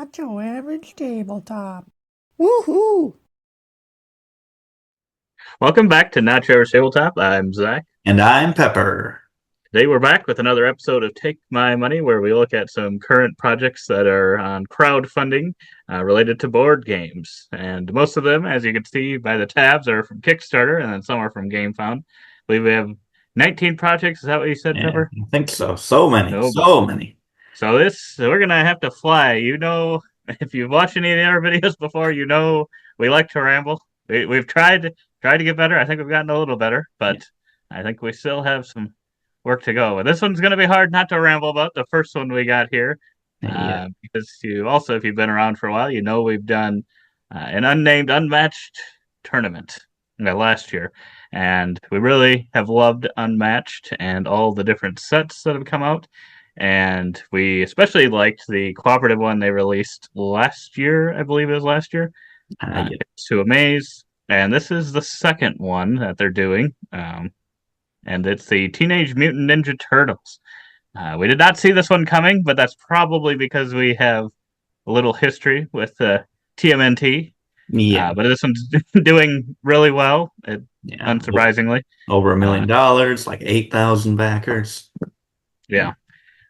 Not your average tabletop. Woohoo! Welcome back to Not Your Tabletop. I'm Zach. And I'm Pepper. Today we're back with another episode of Take My Money, where we look at some current projects that are on crowdfunding related to board games. And most of them, as you can see by the tabs, are from Kickstarter, and then some are from GameFound. I believe we have 19 projects. Is that what you said, Yeah, Pepper? I think so. So many, No. so many. So we're gonna have to fly. If you've watched any of our videos before, we like to ramble. We've tried to get better. I think we've gotten a little better, Yeah, but I think we still have some work to go. And this one's gonna be hard not to ramble about. The first one we got here, yeah, because if you've been around for a while, you know we've done an unnamed, unmatched tournament last year, and we really have loved Unmatched and all the different sets that have come out. And we especially liked the cooperative one they released last year. I believe it was last year. yeah. It's to Amaze, and this is the second one that they're doing, and it's the Teenage Mutant Ninja Turtles. We did not see this one coming, but that's probably because we have a little history with TMNT. Yeah, But this one's doing really well, yeah. unsurprisingly. Over Uh, $1 million, like 8,000 backers. yeah.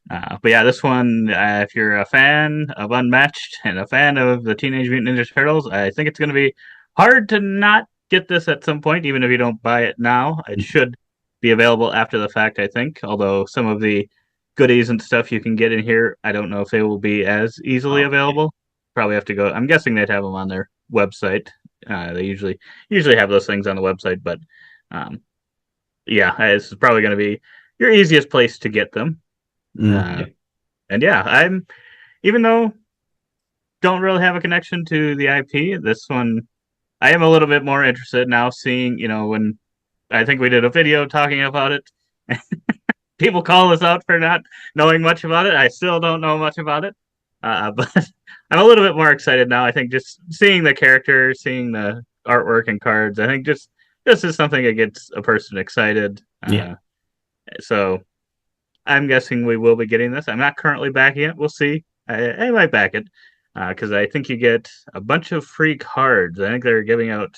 But yeah, this one, if you're a fan of Unmatched and a fan of the Teenage Mutant Ninja Turtles, I think it's going to be hard to not get this at some point, even if you don't buy it now. It should be available after the fact, I think. Although some of the goodies and stuff you can get in here, I don't know if they will be as easily Oh, yeah, available. Probably have to go. I'm guessing they'd have them on their website. They usually have those things on the website, but um, yeah, this is probably going to be your easiest place to get them. Uh, yeah. and yeah, I'm even though don't really have a connection to the IP, this one I am a little bit more interested now seeing, when I think we did a video talking about it. People call us out for not knowing much about it. I still don't know much about it. But I'm a little bit more excited now. I think just seeing the characters, seeing the artwork and cards, I think just this is something that gets a person excited. Yeah. So I'm guessing we will be getting this. I'm not currently backing it. We'll see. I might back it because I think you get a bunch of free cards. I think they're giving out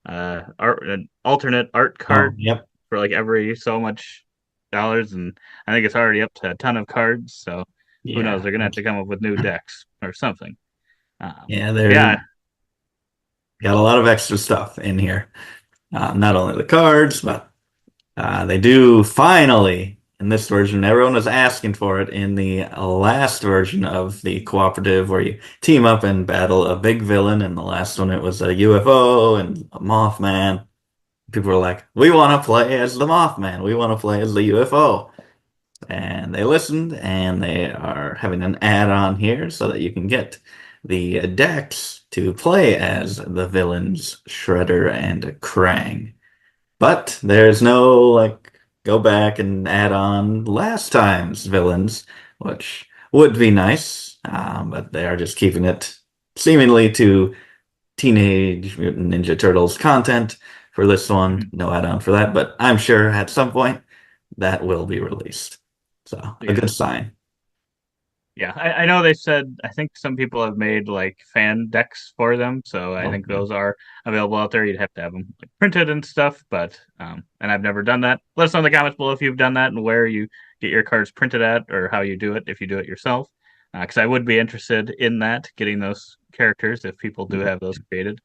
an alternate art Oh, card yep. for like every so much dollars, and I think it's already up to a ton of cards. So who knows? Yeah. They're gonna have to come up with new decks or something. Yeah, they're Yeah, got a lot of extra stuff in here. Not only the cards, but they do finally, in this version, everyone was asking for it in the last version of the cooperative where you team up and battle a big villain. In the last one, it was a UFO and a Mothman. People were like, we want to play as the Mothman. We want to play as the UFO. And they listened, and they are having an add-on here so that you can get the decks to play as the villains Shredder and Krang. But there's no like go back and add on last time's villains, which would be nice. But they are just keeping it seemingly to Teenage Mutant Ninja Turtles content for this one. No add-on for that, but I'm sure at some point that will be released. So a yeah. good sign. Yeah, I know they said I think some people have made like fan decks for them, so I Oh, think those are available out there. You'd have to have them like, printed and stuff, but and I've never done that. Let us know in the comments below if you've done that and where you get your cards printed at or how you do it if you do it yourself. Because I would be interested in that, getting those characters if people do have those created.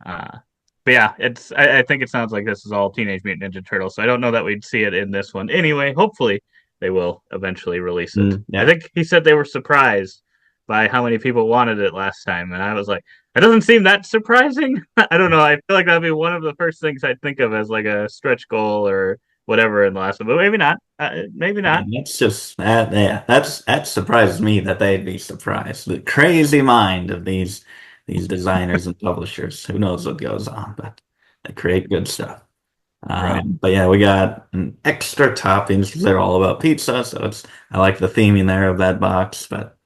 Uh, but yeah, I think it sounds like this is all Teenage Mutant Ninja Turtles, so I don't know that we'd see it in this one. Anyway, hopefully they will eventually release it. I yeah. think he said they were surprised by how many people wanted it last time, and I was like, it doesn't seem that surprising. I don't know. I feel like that'd be one of the first things I'd think of as like a stretch goal or whatever in the last one, but maybe not. Maybe Yeah, not. that's just that. Yeah, that surprises me that they'd be surprised. The crazy mind of these designers and publishers. Who knows what goes on, but they create good stuff. Right. But yeah, we got an extra toppings because they're all about pizza. So it's I like the theming there of that box, but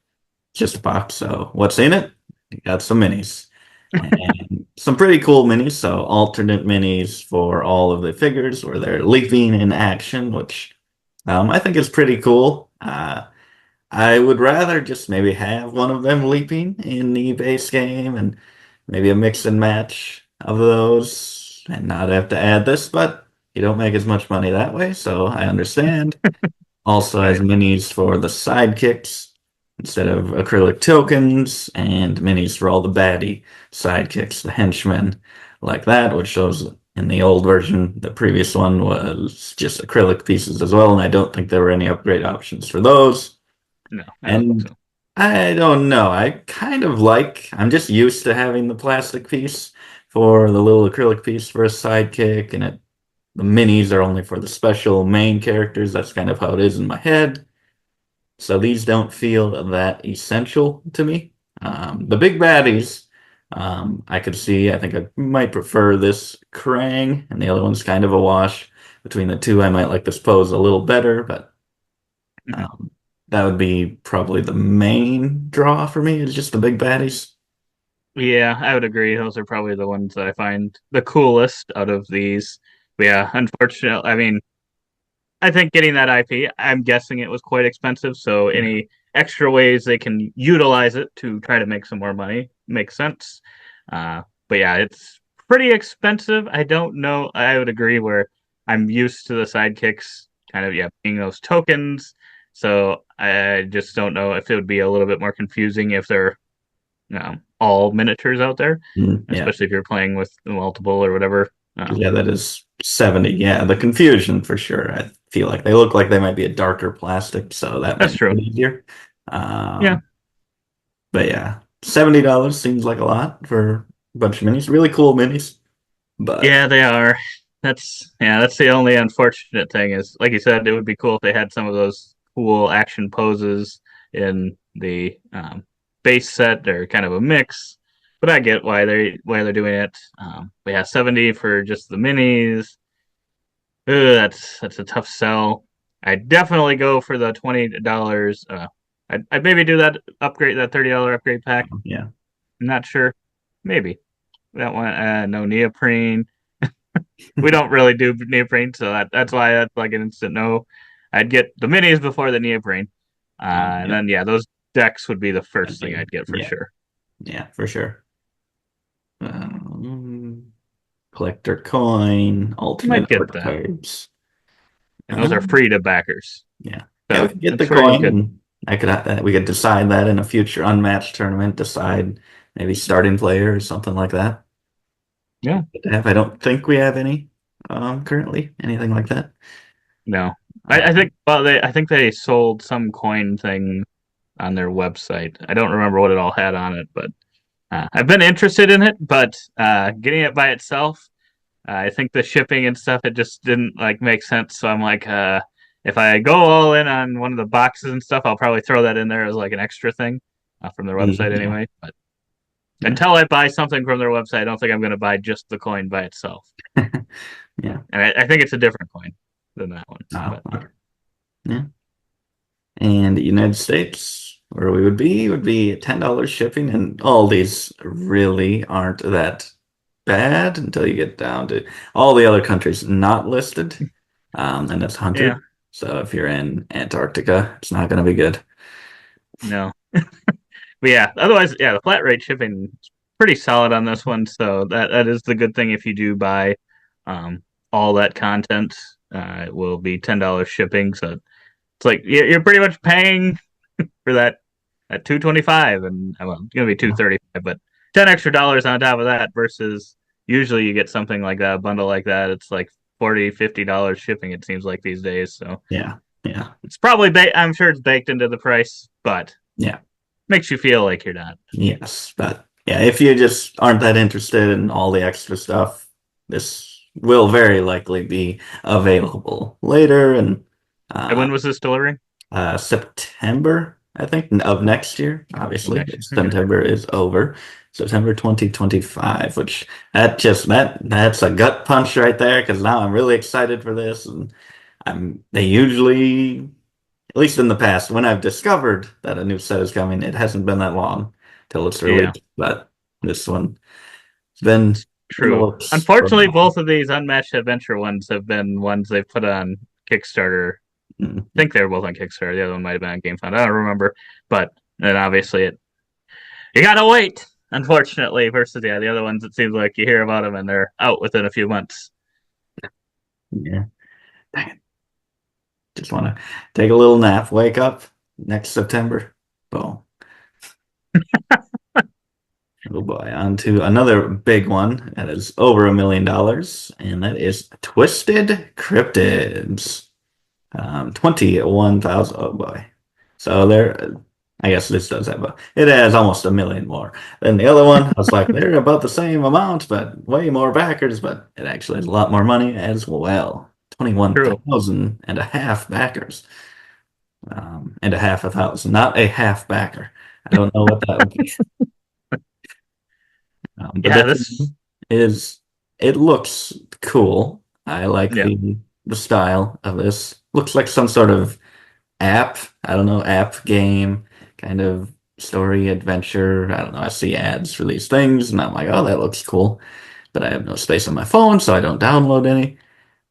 it's just a box. So what's in it? You got some minis and some pretty cool minis. So alternate minis for all of the figures where they're leaping in action, which I think is pretty cool. I would rather just maybe have one of them leaping in the base game and maybe a mix and match of those and not have to add this, but you don't make as much money that way, so I understand. Also has Right. minis for the sidekicks instead of acrylic tokens, and minis for all the baddie sidekicks, the henchmen, like that, which shows in the old version, the previous one was just acrylic pieces as well, and I don't think there were any upgrade options for those. No, I don't think And so. I don't know. I'm just used to having the plastic piece for the little acrylic piece for a sidekick, and the minis are only for the special main characters. That's kind of how it is in my head. So these don't feel that essential to me. The big baddies, I could see. I think I might prefer this Krang, and the other one's kind of a wash. Between the two, I might like this pose a little better, but Mhm. um, that would be probably the main draw for me, is just the big baddies. Yeah, I would agree. Those are probably the ones that I find the coolest out of these. But yeah, unfortunately, I mean, I think getting that IP, I'm guessing it was quite expensive. So Yeah. any extra ways they can utilize it to try to make some more money makes sense. But yeah, it's pretty expensive. I don't know. I would agree where I'm used to the sidekicks kind of, yeah, being those tokens. So I just don't know if it would be a little bit more confusing if they're all miniatures out there, Yeah. especially if you're playing with multiple or whatever. Yeah, that is 70. Yeah, the confusion for sure. I feel like they look like they might be a darker plastic, so that That's might true. be easier. Yeah. Um, but yeah, $70 seems like a lot for a bunch of minis. Really cool minis, but Yeah, they are. That's the only unfortunate thing is, like you said, it would be cool if they had some of those cool action poses in the base set or kind of a mix. But I get why they're doing it. But yeah, 70 for just the minis. Ugh, that's a tough sell. I'd definitely go for the $20. I'd maybe do that upgrade, that $30 upgrade pack. yeah. I'm not sure. Maybe that one. No neoprene. We don't really do neoprene, so that's why that's like an instant no. I'd get the minis before the neoprene, and Yeah. then yeah, those decks would be the That'd first thing be, I'd get for yeah. sure. Yeah, for sure. Um, Collector coin, Might alternate get art that, cards. and those are free to backers, Yeah. Yeah, we so could get the that's where you coin could. and we could decide that in a future unmatched tournament, decide maybe starting player or something like that. Yeah, I don't think we have any currently, anything like that. no, I Um, think I think they sold some coin thing on their website. I don't remember what it all had on it, but I've been interested in it, but getting it by itself. I think the shipping and stuff it just didn't like make sense. So I'm like, if I go all in on one of the boxes and stuff, I'll probably throw that in there as like an extra thing from their website yeah, anyway. But yeah, until I buy something from their website, I don't think I'm going to buy just the coin by itself. yeah. And I think it's a different coin than that one. Oh, But okay. Yeah. And the United States, where we would be $10 shipping, and all these really aren't that bad until you get down to all the other countries not listed, and it's yeah, 100. So if you're in Antarctica, it's not going to be good. no. But yeah, otherwise, yeah, the flat rate shipping is pretty solid on this one. So that is the good thing if you do buy um, all that content. It will be $10 shipping. So it's like you're pretty much paying for that at 225, and well, it's gonna be 235, but $10 extra on top of that versus usually you get something like that, a bundle like that. It's like 40, $50 shipping. It seems like these days. So Yeah, yeah, it's probably I'm sure it's baked into the price, but yeah, makes you feel like you're not. yes. But yeah, if you just aren't that interested in all the extra stuff, this will very likely be available later. And And uh, when was this delivering? September, I think, of next year. Obviously, Next year. Okay. September is over. September 2025, which that's a gut punch right there because now I'm really excited for this. And they usually, at least in the past, when I've discovered that a new set is coming, it hasn't been that long till it's Yeah, released. But this one has been in the true. works for a Unfortunately, while. both of these unmatched adventure ones have been ones they've put on Kickstarter Mhm. think they were both on Kickstarter. The other one might have been on GameFound. I don't remember. But then obviously you gotta wait, unfortunately, versus the other ones, it seems like you hear about them and they're out within a few months. Yeah. Dang it. Just want to take a little nap, wake up next September. Boom. Oh boy, on to another big one that is over $1 million, and that is Twisted Cryptids. 21,000. Oh boy. So there, I guess this does have it has almost 1 million more than the other one. I was like, they're about the same amount, but way more backers, but it actually has a lot more money as well. True. 21,000 and a half backers. And a half a thousand, not a half backer. I don't know what that would be. But Yeah, this this. is, it looks cool. I like Yeah. the style of this. Looks like some sort of app. I don't know, app game, kind of story adventure. I don't know. I see ads for these things, and I'm like, oh, that looks cool. But I have no space on my phone, so I don't download any.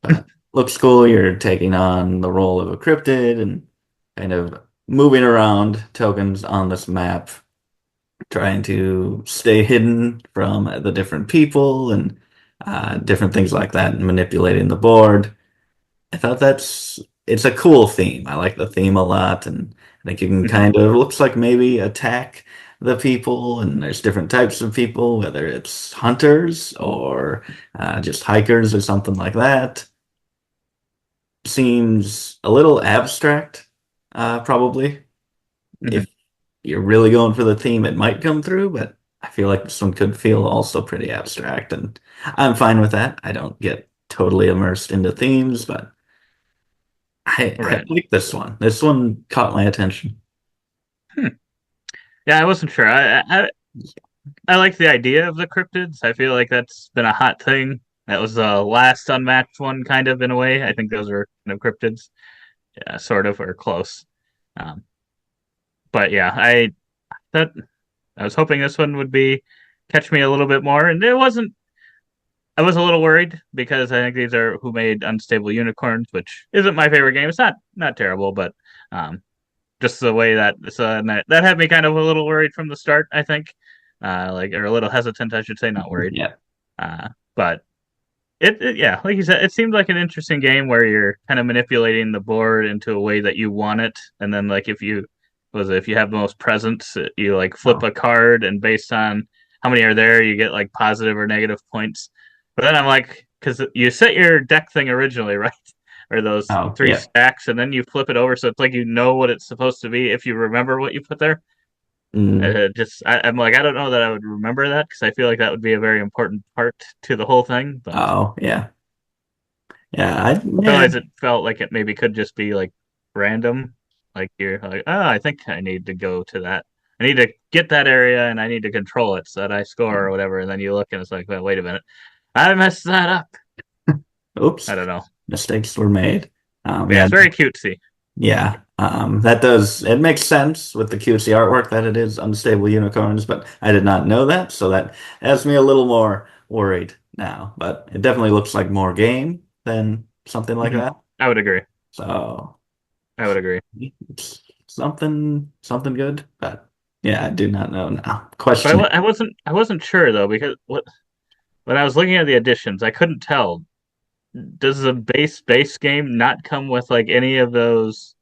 But looks cool. You're taking on the role of a cryptid and kind of moving around tokens on this map, trying to stay hidden from the different people and different things like that, and manipulating the board. I thought it's a cool theme. I like the theme a lot, and I think you can Mhm. kind of looks like maybe attack the people, and there's different types of people, whether it's hunters or just hikers or something like that. Seems a little abstract, probably. Mhm. If you're really going for the theme, it might come through, but I feel like this one could feel also pretty abstract, and I'm fine with that. I don't get totally immersed into themes, but I Right. like this one. This one caught my attention. Hmm. Yeah, I wasn't sure. I like the idea of the cryptids. I feel like that's been a hot thing. That was the last unmatched one, kind of in a way. I think those were kind of cryptids, yeah, sort of or close. Um, but yeah, I that I was hoping this one would be catch me a little bit more, and it wasn't. I was a little worried because I think these are who made Unstable Unicorns, which isn't my favorite game. It's not terrible, but um, just the way that had me kind of a little worried from the start. I think, like or a little hesitant, I should say, not worried. Yeah. But yeah, like you said, it seemed like an interesting game where you're kind of manipulating the board into a way that you want it, and then like if you have the most presents, you like flip Oh, a card, and based on how many are there, you get like positive or negative points. But then I'm like, because you set your deck thing originally, right? Or those oh, three yeah. stacks, and then you flip it over, so it's like you know what it's supposed to be if you remember what you put there. Mm, I'm like, I don't know that I would remember that because I feel like that would be a very important part to the whole thing, but. oh, yeah. Yeah, yeah. Realize it felt like it maybe could just be like random. Like you're like, oh, I think I need to go to that. I need to get that area and I need to control it so that I score or whatever. And then you look and it's like, well, wait a minute, I messed that up. I Oops. don't know. Mistakes were made. But yeah, Yeah, it's very cutesy. yeah. That does, it makes sense with the cutesy artwork that it is unstable unicorns, but I did not know that, so that has me a little more worried now. But it definitely looks like more game than something like Hmm. that. I would agree. So I would agree. it's something good, but yeah, I do not know now. But Question. I wasn't sure though because when I was looking at the additions, I couldn't tell. Does the base game not come with like any of those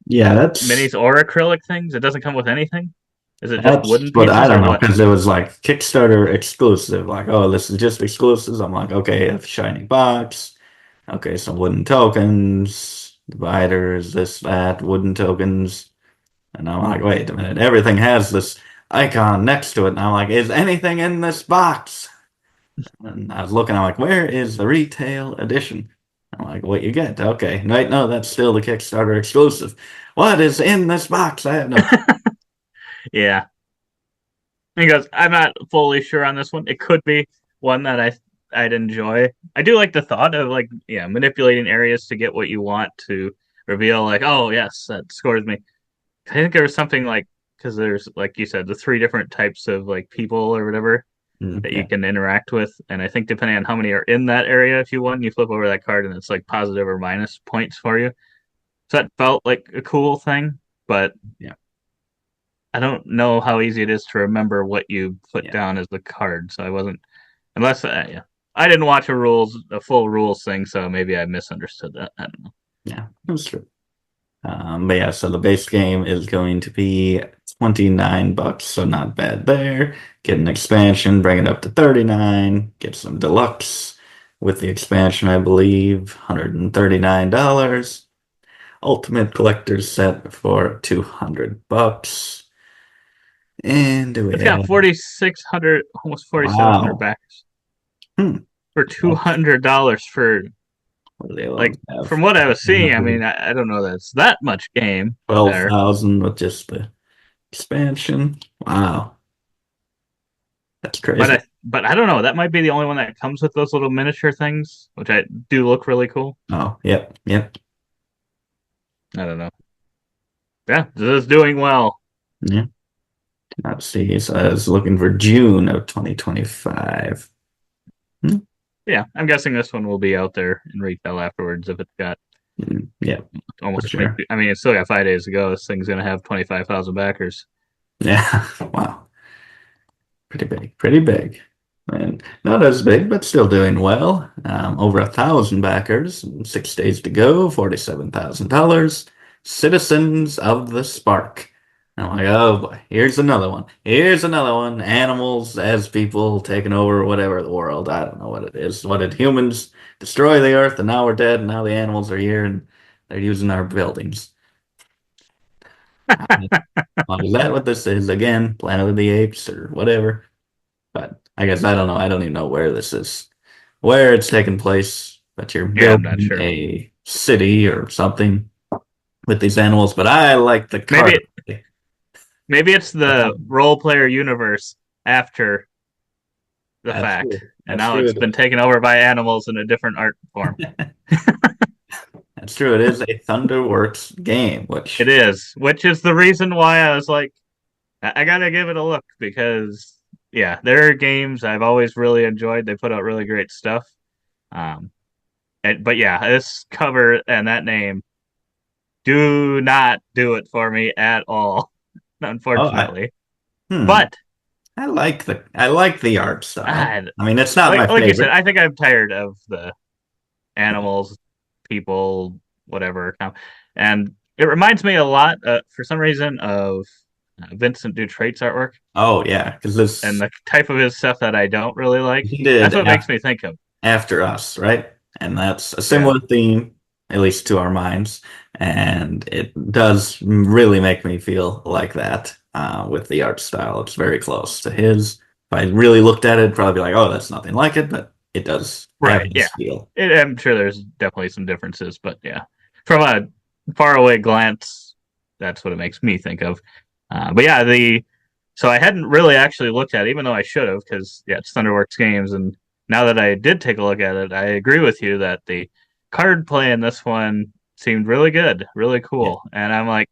Yeah, that's minis or acrylic things? It doesn't come with anything. Is it just that's wooden what I pieces don't or know what? because it was like Kickstarter exclusive. Like, oh, this is just exclusives. I'm like, okay, a shiny box. Okay, some wooden tokens, dividers, this, that, wooden tokens. And I'm like, wait a minute, everything has this icon next to it. And I'm like, is anything in this box? And I was looking, I'm like, where is the retail edition? I'm like, what you get? Okay, right, no, that's still the Kickstarter exclusive. What is in this box? I have no clue. Yeah. He goes, I'm not fully sure on this one. It could be one that I'd enjoy. I do like the thought of like, yeah, manipulating areas to get what you want to reveal like, oh yes, that scores me. I think there was something like because there's like you said, the three different types of like people or whatever. that you Yeah. can interact with. And I think depending on how many are in that area, if you won, you flip over that card and it's like positive or minus points for you. So that felt like a cool thing, but Yeah. I don't know how easy it is to remember what you put Yeah. down as the card. So I wasn't, unless, yeah. I didn't watch a full rules thing, so maybe I misunderstood that. I don't know. Yeah. It was true. But yeah, so the base game is going to be $29, so not bad there. Get an expansion, bring it up to 39, get some deluxe with the expansion, I believe, $139. Ultimate collector's set for $200. And do we It's got have 4,600, almost 4,700 wow. backs Hmm. for $200 for, What do they like, alone have? from what I was seeing, I mean, I don't know that it's that much game there. 12,000 with just the expansion. Wow. That's But crazy. I don't know. That might be the only one that comes with those little miniature things, which I do look really cool. Oh, yep, yep. I don't know. Yeah, this is doing well. Yeah. Let's see. So I was looking for June of 2025. Hmm. Yeah, I'm guessing this one will be out there in retail afterwards if it's got Yeah, for almost 20. sure. I mean, it's still got 5 days to go. This thing's going to have 25,000 backers. Yeah. Wow. Pretty big. Pretty big. And not as big, but still doing well. Over 1,000 backers, 6 days to go, $47,000. Citizens of the Spark. I'm like, oh boy, here's another one. Here's another one. Animals as people taking over whatever the world. I don't know what it is. What did humans destroy the earth and now we're dead and now the animals are here and they're using our buildings. Well, is that what this is again? Planet of the Apes or whatever? But I guess I don't know. I don't even know where this is, where it's taking place. But you're Yeah, I'm not building sure. a city or something with these animals. But I like the card. Maybe maybe it's the role player universe after the That's fact, true. and That's now true. it's been taken over by animals in a different art form. That's true. It is a Thunderworks game, It which is, which is the reason why I was like, I gotta give it a look because yeah, their games I've always really enjoyed. They put out really great stuff. Um, but yeah, this cover and that name do not do it for me at all, oh, unfortunately. hmm, But I like the art style. I, I mean, it's not my like you said, favorite. I think I'm tired of the animals, people, whatever. And it reminds me a lot, for some reason, of Vincent Dutrait's artwork Oh yeah, because and this the type of his stuff that I don't really like. he did That's what makes me think of. After Us, right? And that's a Yeah. similar theme, at least to our minds. And it does really make me feel like that with the art style. It's very close to his. If I really looked at it, I'd probably be like, oh, that's nothing like it, but it does have Right. Yeah. this feel. I'm sure there's definitely some differences, but yeah, from a faraway glance, that's what it makes me think of. But yeah, so I hadn't really actually looked at it, even though I should have, because yeah, it's Thunderworks games, and now that I did take a look at it, I agree with you that the card play in this one seemed really good, really Yeah. cool, and I'm like,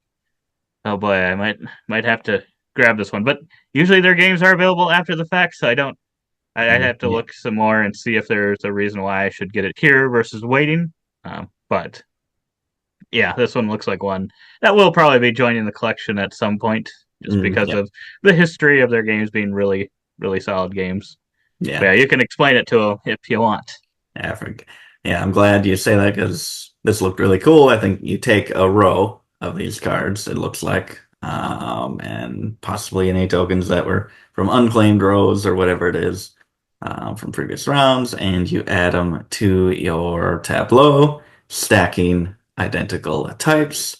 oh boy, I might have to grab this one. But usually their games are available after the fact, so I don't. I'd have to Yeah. look some more and see if there's a reason why I should get it here versus waiting. But yeah, this one looks like one that will probably be joining the collection at some point, just because Yeah. of the history of their games being really, really solid games. But Yeah. yeah, you can explain it to them if you want. Africa. Yeah, I'm glad you say that because this looked really cool. I think you take a row of these cards, it looks like, and possibly any tokens that were from unclaimed rows or whatever it is from previous rounds, and you add them to your tableau, stacking identical types,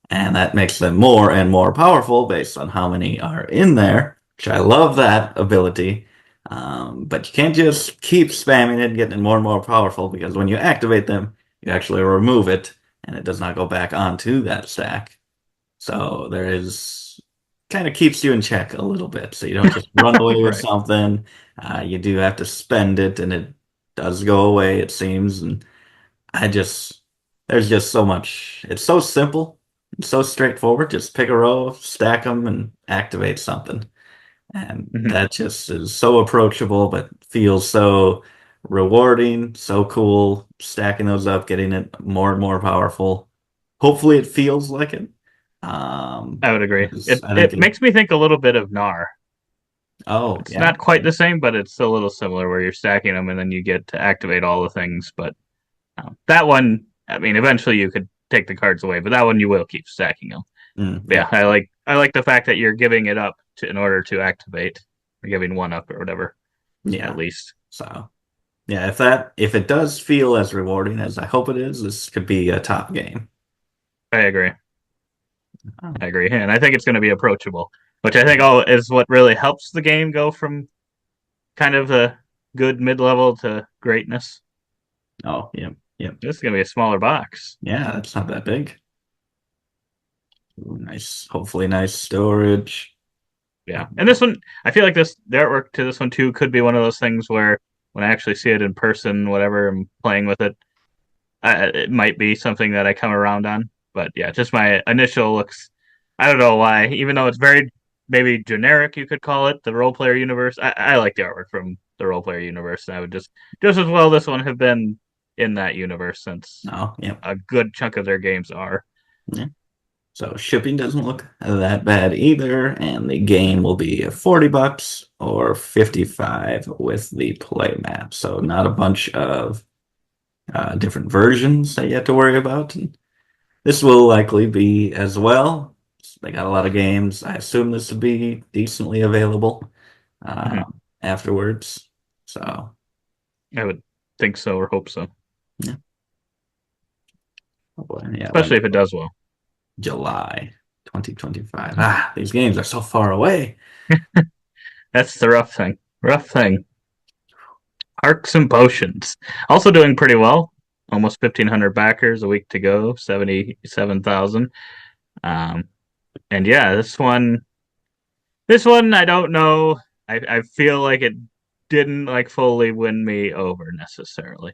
and that makes them more and more powerful based on how many are in there, which I love that ability. But you can't just keep spamming it and getting it more and more powerful because when you activate them, you actually remove it and it does not go back onto that stack. So there is kind of keeps you in check a little bit. So you don't just run away with Right. something. You do have to spend it and it does go away, it seems. And I just, there's just so much. It's so simple. It's so straightforward. Just pick a row, stack them, and activate something. And Mhm. that just is so approachable, but feels so rewarding, so cool. Stacking those up, getting it more and more powerful. Hopefully, it feels like it. I would agree. 'Cause It I think it it. makes me think a little bit of Nar. Oh It's yeah, not quite the same, but it's a little similar where you're stacking them and then you get to activate all the things. But that one, I mean, eventually you could take the cards away, but that one you will keep stacking them. yeah, Yeah, I like the fact that you're giving it up in order to activate, or giving one up or whatever, at yeah. least. So yeah, if it does feel as rewarding as I hope it is, this could be a top game. I agree. Oh, I agree, and I think it's going to be approachable, which I think all is what really helps the game go from kind of a good mid-level to greatness. oh, yeah, yeah, This is going to be a smaller box. yeah. That's not that big. Ooh, nice, hopefully nice storage. Yeah, and this one, I feel like the artwork to this one too could be one of those things where when I actually see it in person, whatever, I'm playing with it, it might be something that I come around on. But yeah, just my initial looks. I don't know why, even though it's very maybe generic, you could call it the role player universe. I like the artwork from the role player universe, and I would just as well this one have been in that universe since Oh, yeah, a good chunk of their games are. yeah. So shipping doesn't look that bad either, and the game will be $40 or 55 with the play map. So not a bunch of different versions that you have to worry about. And this will likely be as well. They got a lot of games. I assume this will be decently available Mhm. afterwards. So I would think so or hope so, yeah, oh boy, yeah. When especially if it does well. July 2025. Ah, these games are so far away. That's the rough thing. Rough thing. Arcs and Potions. Also doing pretty well. Almost 1,500 backers, a week to go, 77,000. Um, and yeah, this one, I don't know. I feel like it didn't like fully win me over necessarily.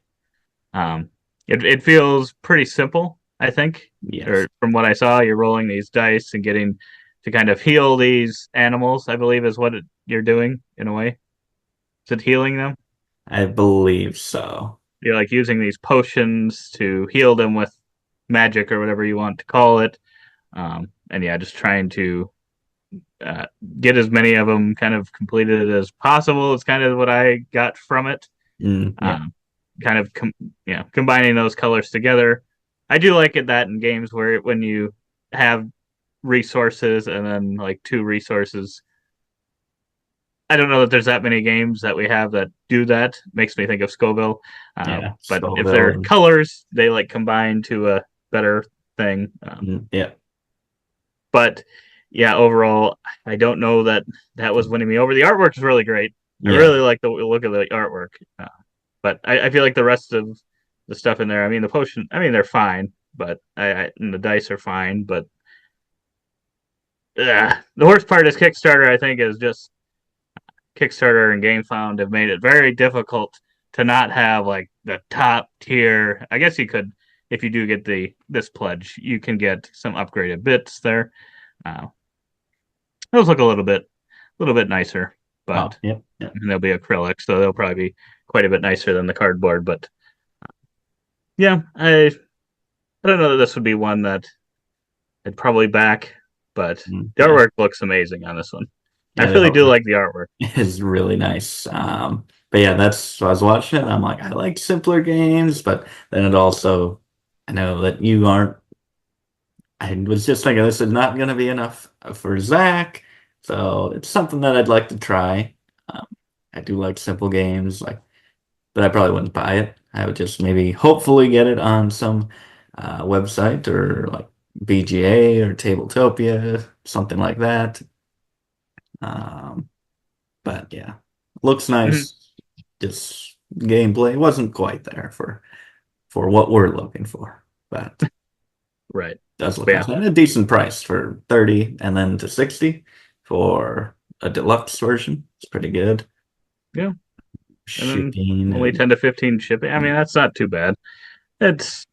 Um, it feels pretty simple, I think. Yes. Or from what I saw, you're rolling these dice and getting to kind of heal these animals, I believe is what you're doing in a way. Is it healing them? I believe so. You're like using these potions to heal them with magic or whatever you want to call it. And yeah, just trying to uh, get as many of them kind of completed as possible. It's kind of what I got from it. Yeah. Um, kind of combining those colors together. I do like it that in games where when you have resources and then like two resources. I don't know that there's that many games that we have that do that. Makes me think of Scoville. Yeah. But if Scoville they're and colors, they like combine to a better thing. yeah. But yeah, overall, I don't know that that was winning me over. The artwork is really great. I Yeah. really like the look of the artwork. But I feel like the rest of the stuff in there, I mean, the potion, I mean, they're fine, but and the dice are fine. But the worst part is Kickstarter, I think, is just Kickstarter and GameFound have made it very difficult to not have like the top tier. I guess you could, if you do get this pledge, you can get some upgraded bits there. Uh, those look a little bit nicer, Oh, but yep. Yeah. they'll be acrylic, so they'll probably be quite a bit nicer than the cardboard. But yeah, I don't know that this would be one that I'd probably back, but the Yeah. artwork looks amazing on this one. I Yeah. The really do artwork like the artwork. is really nice. But yeah, that's so I was watching it. I'm like, I like simpler games, but then it also, I know that you aren't. I was just thinking this is not going to be enough for Zach, so it's something that I'd like to try. Um, I do like simple games, like, but I probably wouldn't buy it. I would just maybe hopefully get it on some website or like BGA or Tabletopia, something like that. Um, but yeah, looks Mhm. nice. Just gameplay wasn't quite there for what we're looking for, but Right. does look But nice yeah, and a decent price for 30 and then to 60 for a deluxe version. It's pretty good. yeah. And then Shipping only and 10 to 15 shipping. I mean, that's not too bad. It's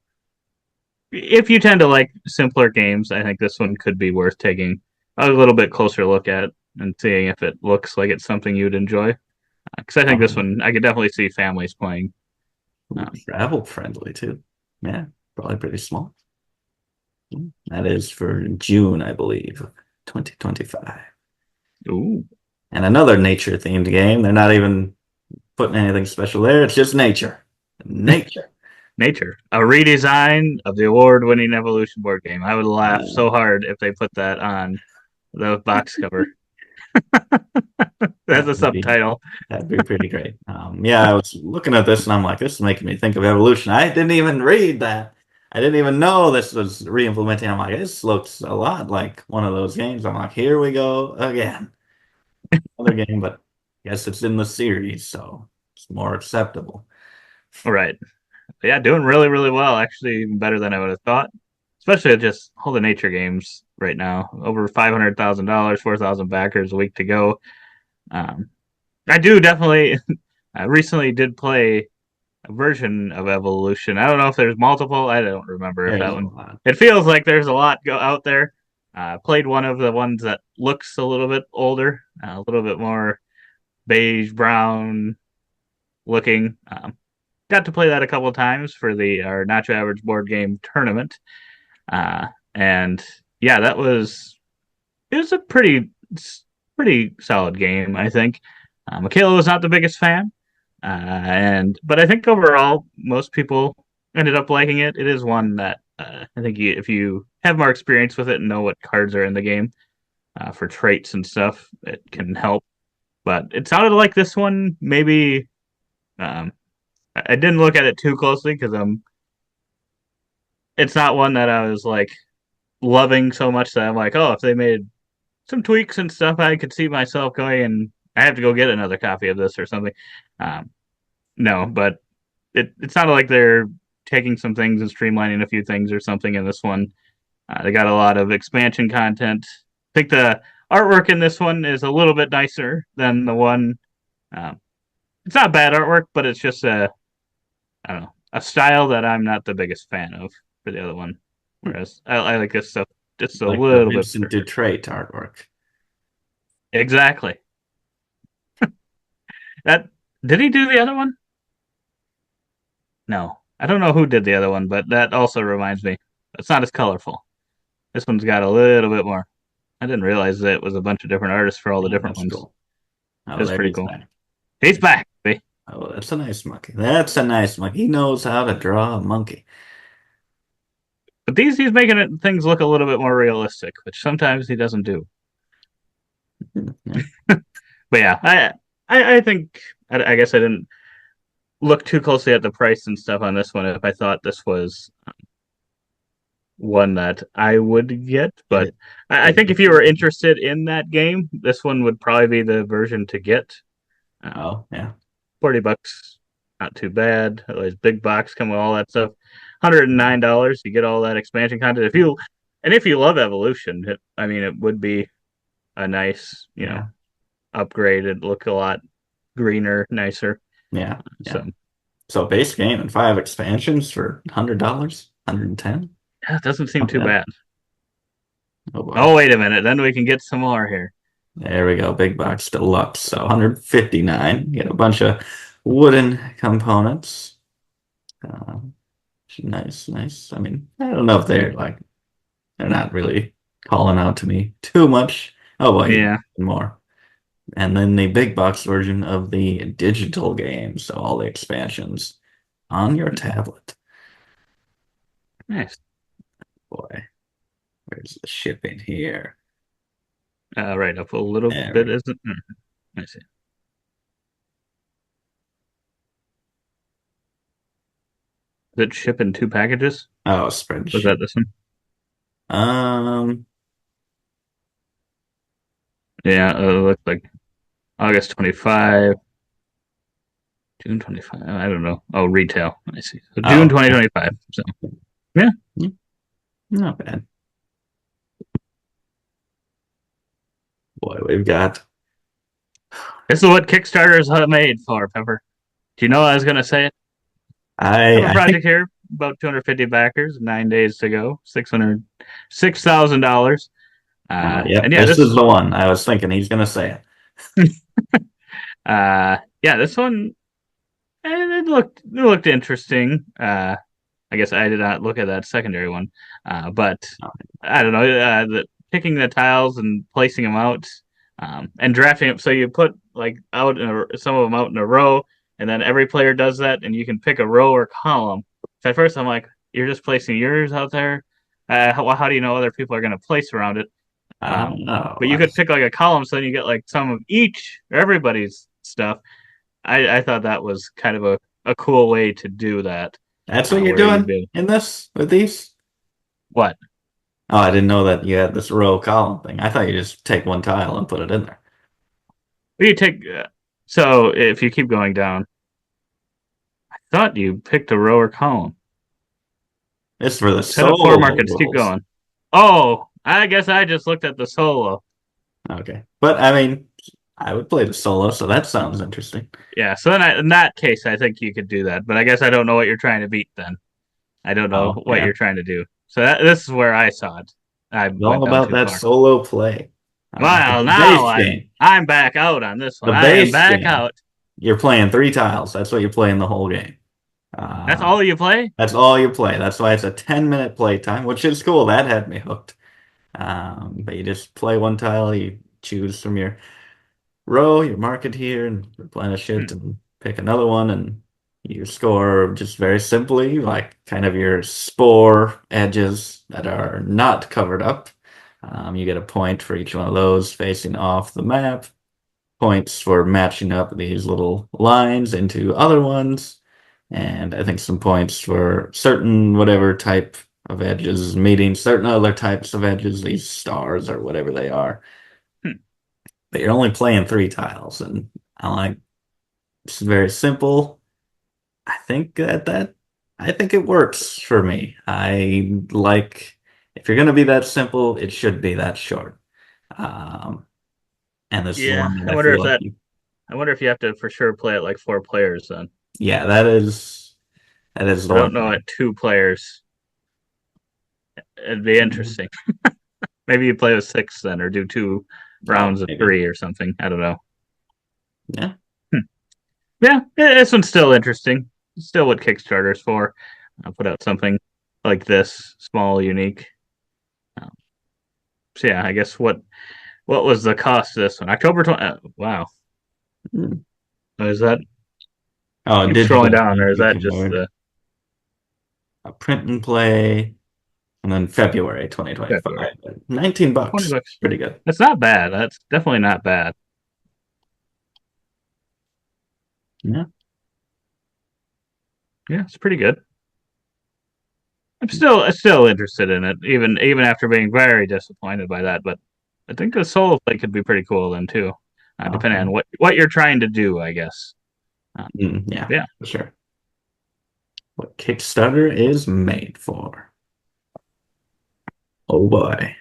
if you tend to like simpler games, I think this one could be worth taking a little bit closer look at. and seeing if it looks like it's something you'd enjoy. Because I think this one I could definitely see families playing. Travel friendly too. Yeah, probably pretty small. That is for June, I believe, 2025. Ooh, And another nature themed game. They're not even putting anything special there. It's just nature. Nature. Nature, a redesign of the award-winning Evolution board game. I would laugh so hard if they put that on the box cover. That's a subtitle. That'd be pretty great. Yeah, I was looking at this and I'm like, this is making me think of Evolution. I didn't even read that. I didn't even know this was re-implementing. I'm like, this looks a lot like one of those games. I'm like, here we go again. Another game, but I guess it's in the series, so it's more acceptable. Right. Yeah, doing really, really well. Actually, even better than I would have thought. Especially at just all the nature games right now. Over $500,000, 4,000 backers, a week to go. Um, I do definitely. I recently did play a version of Evolution. I don't know if there's multiple. I don't remember if There's that a one. lot. It feels like there's a lot out there. Played one of the ones that looks a little bit older, a little bit more beige brown looking. Got to play that a couple of times for the our Not Your Average board game tournament, and yeah, it was a pretty solid game. I think Michaela was not the biggest fan, but I think overall most people ended up liking it. It is one that I think if you have more experience with it and know what cards are in the game for traits and stuff, it can help. But it sounded like this one maybe. Um, I didn't look at it too closely because it's not one that I was like loving so much that I'm like, oh, if they made some tweaks and stuff, I could see myself going and I have to go get another copy of this or something. Um, no, but it sounded like they're taking some things and streamlining a few things or something in this one. They got a lot of expansion content. I think the artwork in this one is a little bit nicer than the one. Um, it's not bad artwork, but it's just I don't know, a style that I'm not the biggest fan of for the other one. Whereas I like this stuff just a Like the little bit Vincent better. Dutrait artwork. Exactly. That did he do the other one? No, I don't know who did the other one, but that also reminds me, it's not as colorful. This one's got a little bit more. I didn't realize that it was a bunch of different artists for all the Yeah, different that's ones. cool. Oh, It's there pretty he's cool. back. He's back. Baby. Oh, that's a nice monkey. That's a nice monkey. He knows how to draw a monkey. But he's making things look a little bit more realistic, which sometimes he doesn't do. Yeah. But yeah, I think I guess I didn't look too closely at the price and stuff on this one if I thought this was one that I would get. But It, I think it, if you were interested in that game, this one would probably be the version to get. Um, oh, yeah. $40, not too bad. Otherwise, big box come with all that stuff. $109, you get all that expansion content. If you love Evolution, I mean, it would be a nice, Yeah. upgrade. It'd look a lot greener, nicer. Yeah. Yeah. So So base game and 5 expansions for $100, 110. yeah, it doesn't seem Not too bad. bad. Oh boy. Oh, wait a minute. Then we can get some more here. There we go. Big box deluxe. So 159. Get a bunch of wooden components. Uh, nice, nice. I mean, I don't know if they're not really calling out to me too much. Oh well, Yeah. more. And then the big box version of the digital game, so all the expansions on your tablet. Nice. Boy, where's the shipping here? Right up a little There bit, we isn't it? I see. Did it ship in two packages? Oh, Was spreadsheet. that this one? Um, Yeah, it looked like August 25, June 25. I don't know. Oh, retail. I see. So June oh, 2025. So, yeah. not bad. Boy, we've got. This is what Kickstarters are made for, Pepper. Do you know I was going to say it? I have a I think project here, about 250 backers, 9 days to go, $6,000. Yep, And yeah, this is the one. I was thinking he's going to say it. yeah, this one it looked interesting. I guess I did not look at that secondary one, but Oh, I don't know. Picking the tiles and placing them out, and drafting them. So you put like some of them out in a row, and then every player does that, and you can pick a row or column. So at first, I'm like, you're just placing yours out there. How do you know other people are going to place around it? But you could pick like a column, so then you get like some of each or everybody's stuff. I thought that was kind of a cool way to do that, that's what you're where you'd doing be in this with these? what? Oh, I didn't know that you had this row column thing. I thought you just take one tile and put it in there. You take so if you keep going down, I thought you picked a row or column. It's for the Set up four solo markets. Keep rules. going. Oh, I guess I just looked at the solo. Okay. But I mean, I would play the solo, so that sounds interesting. Yeah. So then, in that case, I think you could do that. But I guess I don't know what you're trying to beat. Then I don't know Oh, what yeah. you're trying to do. So this is where I saw it. I It's all went down about too that far. solo play. Well, The now base I'm game. I'm back out on this one. The I am base back game. out. You're playing three tiles. That's what you're playing the whole game. That's Uh, all you play? that's all you play. That's why it's a 10-minute play time, which is cool. That had me hooked. But you just play one tile, you choose from your row, you mark it here and replenish it Hmm. and pick another one and you score just very simply, like kind of your spore edges that are not covered up. You get a point for each one of those facing off the map, points for matching up these little lines into other ones, and I think some points for certain whatever type of edges meeting certain other types of edges, these stars or whatever they are. Hmm. But you're only playing three tiles, and I like it's very simple. I think I think it works for me. I like if you're gonna be that simple, it should be that short. Um, and this is Yeah. one that I feel like I wonder if you have to for sure play it like four players then. yeah, that is the I one don't know at thing. two players. It'd be interesting. Maybe you play with six then, or do two Oh, rounds of maybe. three or something. I don't know. Yeah. Hmm. Yeah, this one's still interesting. It's still what Kickstarter's for. I'll put out something like this, small, unique. Um, so yeah, I guess what was the cost of this one? October 20. Wow, Hmm. is that Oh, keep scrolling digital down, or is that looking just board. the A print and play, and then February February? 2025. 19 20 bucks. bucks. Pretty good. That's not bad. That's definitely not bad. Yeah. Yeah, it's pretty good. I'm still interested in it, even after being very disappointed by that. But I think the solo play could be pretty cool then too, depending on Okay. what you're trying to do, I guess. Yeah, Yeah, for sure. What Kickstarter is made for. Oh boy.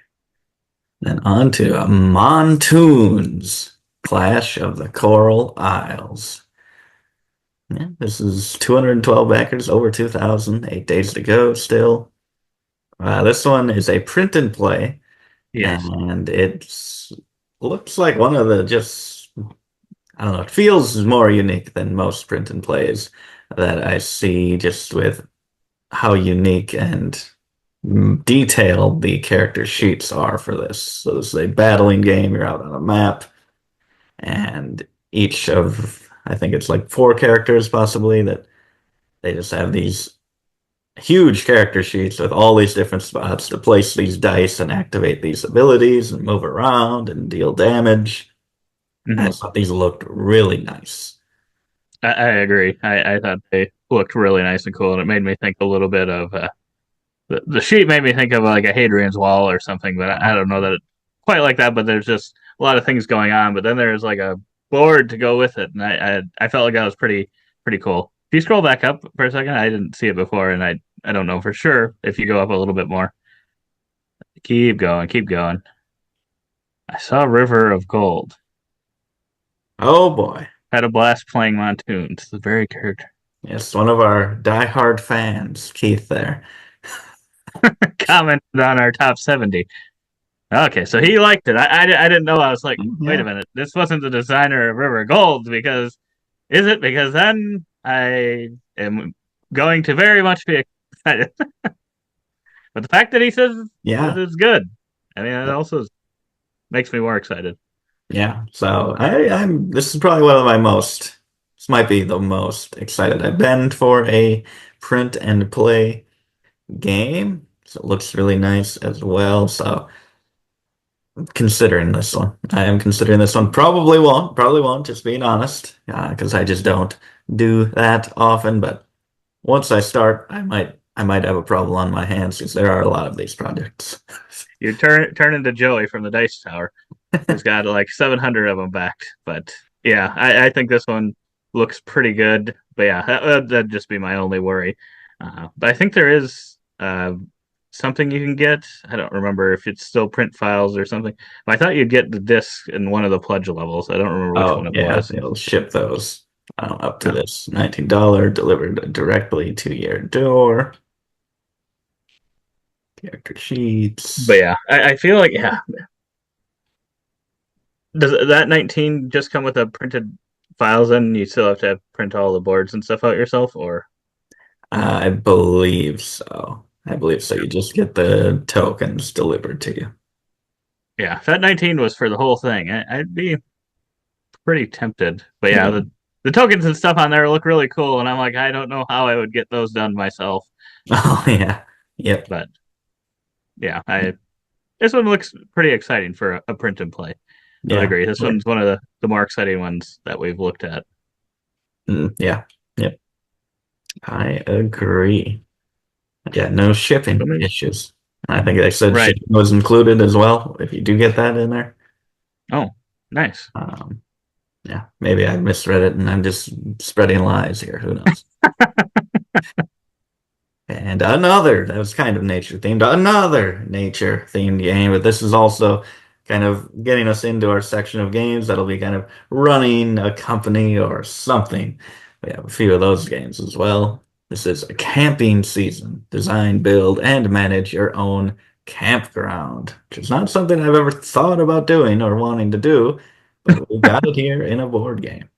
Then on to MonToons, Clash of the Coral Isles. Yeah, this is 212 backers, over 2,000, 8 days to go still. This one is a print and play, yes. and it's looks like one of the just, I don't know, it feels more unique than most print and plays that I see just with how unique and detailed the character sheets are for this. So this is a battling game. You're out on a map, and each of I think it's like four characters possibly that they just have these huge character sheets with all these different spots to place these dice and activate these abilities and move around and deal damage. I Hmm. thought these looked really nice. I agree. I thought they looked really nice and cool, and it made me think a little bit of the sheet made me think of like a Hadrian's Wall or something, but I Oh, don't know that it quite like that. But there's just a lot of things going on. But then there's like a board to go with it, and I felt like that was pretty cool. If you scroll back up for a second, I didn't see it before, and I don't know for sure if you go up a little bit more. Keep going, keep going. I saw River of Gold. oh boy. Had a blast playing MonToons. The very character Yes, one of our diehard fans, Keith there. commented on our top 70. Okay, so he liked it. I didn't know. I was like, wait a Yeah. minute, this wasn't the designer of River Gold because is it? Because then I am going to very much be excited. But the fact that he says that Yeah. it's good, I mean, it also makes me more excited. Yeah. So I'm this is probably one of my most this might be the most excited I've been for a print and play game. So it looks really nice as well. So considering this one. I am considering this one. Probably won't, just being honest, because I just don't do that often. But once I start, I might have a problem on my hands because there are a lot of these projects. You turn into Joey from the Dice Tower, who's got like 700 of them backed. But yeah, I think this one looks pretty good. But yeah, that'd just be my only worry. But I think there is something you can get. I don't remember if it's still print files or something. But I thought you'd get the disc in one of the pledge levels. I don't remember which one Oh it yeah, was. it'll ship those up to No. this $19 delivered directly to your door. Character But sheets. yeah, I feel like yeah. Does that 19 just come with a printed files and you still have to print all the boards and stuff out yourself or I believe so. I believe so. You just get the tokens delivered to you. yeah, if that 19 was for the whole thing, I'd be pretty tempted. But yeah, Yeah. the tokens and stuff on there look really cool, and I'm like, I don't know how I would get those done myself. Oh yeah. Yep. But yeah, I this one looks pretty exciting for a print and play. I would Yeah. agree. This Sure. one's one of the more exciting ones that we've looked at. Yeah. Yep. I agree. Yeah, no shipping issues. I think they said Right. shipping was included as well, if you do get that in there. Oh, nice. Um, yeah, maybe I misread it and I'm just spreading lies here. Who knows? And another, that was kind of nature themed, another nature themed game, but this is also kind of getting us into our section of games that'll be kind of running a company or something. We have a few of those games as well. This is a camping season. Design, build, and manage your own campground, which is not something I've ever thought about doing or wanting to do, but we got it here in a board game.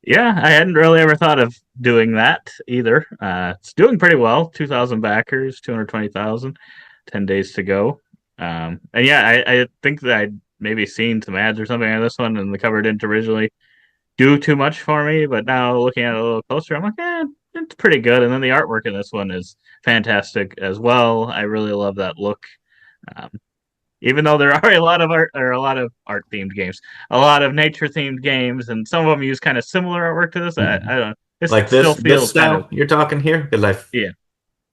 Yeah, I hadn't really ever thought of doing that either. It's doing pretty well. 2,000 backers, 220,000, 10 days to go. And yeah, I think that I'd maybe seen some ads or something on this one, and the cover didn't originally do too much for me. But now looking at it a little closer, I'm like, it's pretty good. And then the artwork in this one is fantastic as well. I really love that look. Um, even though there are a lot of art themed games, a lot of nature themed games, and some of them use kind of similar artwork to this. I don't. This Like still this feels kind of style you're talking here, yeah.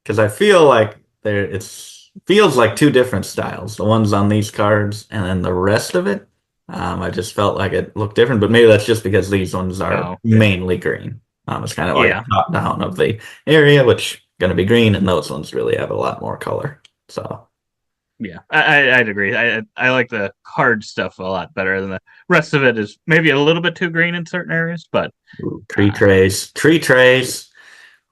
because I feel like there it's feels like two different styles. The ones on these cards and then the rest of it. I just felt like it looked different, but maybe that's just because these ones are Oh mainly green. It's kind of like yeah, a top down of the area, which going to be green, and those ones really have a lot more color. So yeah. I'd agree. I like the card stuff a lot better than the rest of it. Is maybe a little bit too green in certain areas, but ooh, uh, tree trays.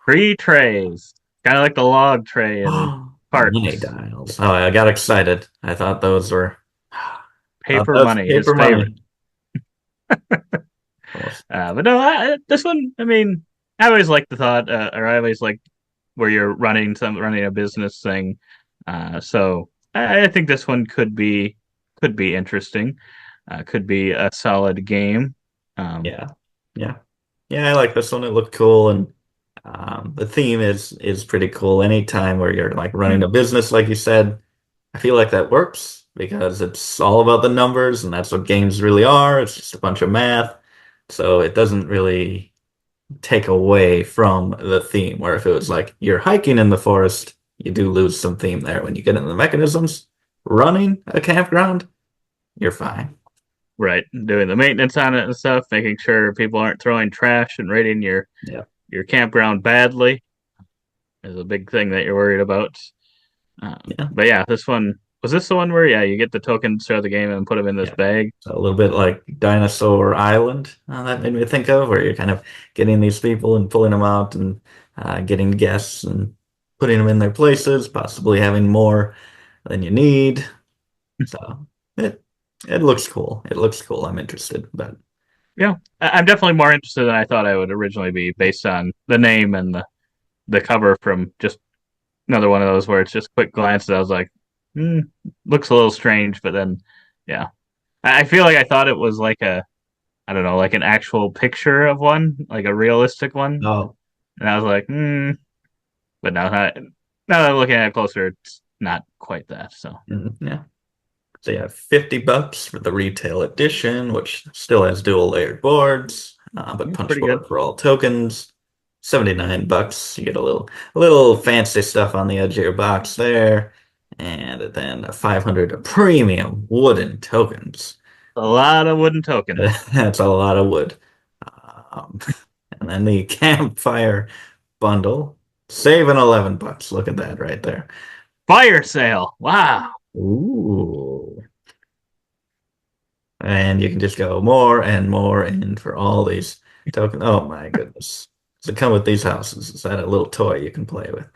free trays, kind of like the log tray and Money parts. dials. Oh, I got excited. I thought those were. Thought Paper that was money, his paper favorite. money. Almost. But no, this one. I mean, I always like the thought, or I always like where you're running a business thing. So I think this one could be interesting. Could be a solid game. Um, Yeah, yeah, yeah. I like this one. It looked cool, and the theme is pretty cool. Anytime where you're like running mm, a business, like you said, I feel like that works because it's all about the numbers, and that's what games really are. It's just a bunch of math, so it doesn't really take away from the theme. Where if it was like you're hiking in the forest, you do lose some theme there. When you get into the mechanisms, running a campground, you're fine. right, doing the maintenance on it and stuff, making sure people aren't throwing trash and raiding Yeah, your campground badly is a big thing that you're worried about. yeah, But yeah, this one was this the one where yeah you get the tokens throughout the game and put them in this yeah. bag. So a little bit like Dinosaur Island, that made me think of, where you're kind of getting these people and pulling them out and getting guests and putting them in their places, possibly having more than you need. So it looks cool. It looks cool. I'm interested, but Yeah, I'm definitely more interested than I thought I would originally be based on the name and the cover from just another one of those where it's just quick glances. I was like, hmm, looks a little strange, but then, yeah, I feel like I thought it was like I don't know, like an actual picture of one, like a realistic one, oh, and I was like, but now that I'm looking at it closer, it's not quite that. So yeah. So you have $50 for the retail edition, which still has dual layered boards, but yeah, punch pretty good. board for all tokens. $79. You get a little fancy stuff on the edge of your box there. And then 500 premium wooden tokens. A lot of wooden tokens. That's a lot of wood. Um, and then the campfire bundle, saving $11. Look at that right there. Fire sale. Wow. Ooh. And you can just go more and more in for all these tokens. Oh my goodness. Does it come with these houses? Is that a little toy you can play with?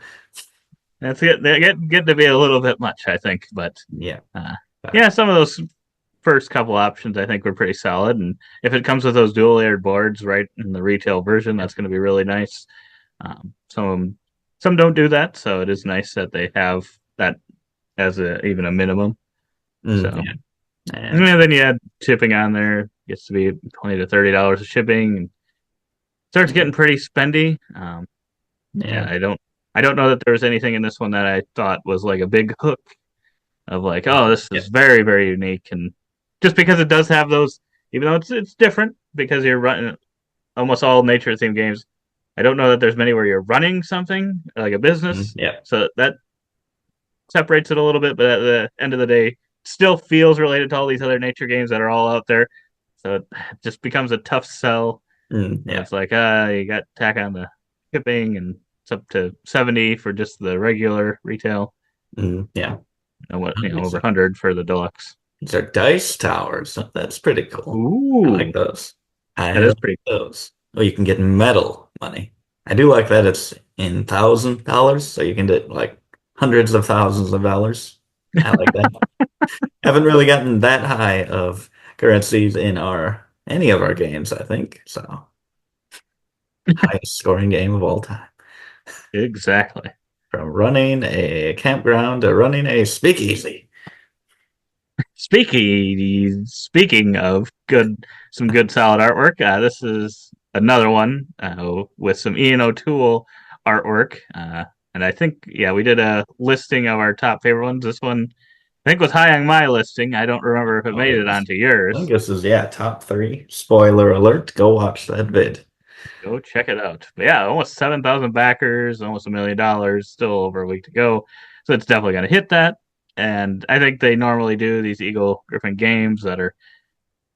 That's it. They get to be a little bit much, I think, but Yeah. uh, Uh, yeah, some of those first couple options I think were pretty solid, and if it comes with those dual layered boards right in the retail version, yeah. that's going to be really nice. Some don't do that, so it is nice that they have that as a even a minimum. So Yeah. And yeah, then you add shipping on there, gets to be $20 to $30 of shipping, and starts getting pretty spendy. Yeah, yeah. I don't know that there was anything in this one that I thought was like a big hook of like, oh, this Yeah. is very, very unique. And just because it does have those, even though it's different because you're running almost all nature themed games, I don't know that there's many where you're running something like a business. Yeah. So that separates it a little bit, but at the end of the day, it still feels related to all these other nature games that are all out there. So it just becomes a tough sell when Yeah. it's like, you got tack on the shipping and it's up to 70 for just the regular retail Yeah. and what, Oh, over 100 for the deluxe. these are dice towers. That's pretty cool. I like Ooh, those. I that is like pretty those. Oh, you can get metal money. I do like that it's in $1,000, so you can get like hundreds of thousands of dollars. I like that. Haven't really gotten that high of currencies in our any of our games, I think. So highest scoring game of all time. exactly. From running a campground to running a speakeasy. Speaking of some good solid artwork. This is another one with some Ian O'Toole artwork. And I think, yeah, we did a listing of our top favorite ones. This one, I think, was high on my listing. I don't remember if it Oh, made it onto I think yours. this is yeah, top three. Spoiler alert. Go watch that vid. Go check it out. But yeah, almost 7,000 backers, almost $1 million, still over a week to go. So it's definitely going to hit that. And I think they normally do these Eagle Griffin games that are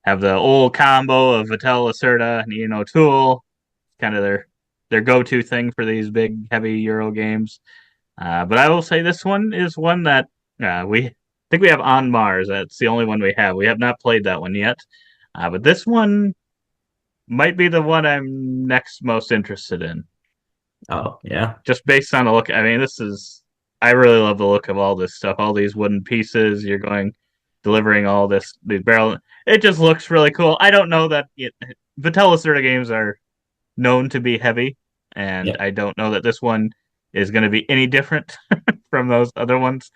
have the old combo of Vattel Lacerda and Ian O'Toole, kind of their go-to thing for these big, heavy Euro games. But I will say this one is one that we think we have on Mars. That's the only one we have. We have not played that one yet. But this one might be the one I'm next most interested in, Oh, yeah. just based on the look. I mean, I really love the look of all this stuff, all these wooden pieces. You're going delivering all these barrel. It just looks really cool. I don't know that Vattel Lacerda games are known to be heavy, and Yeah. I don't know that this one is going to be any different from those other ones.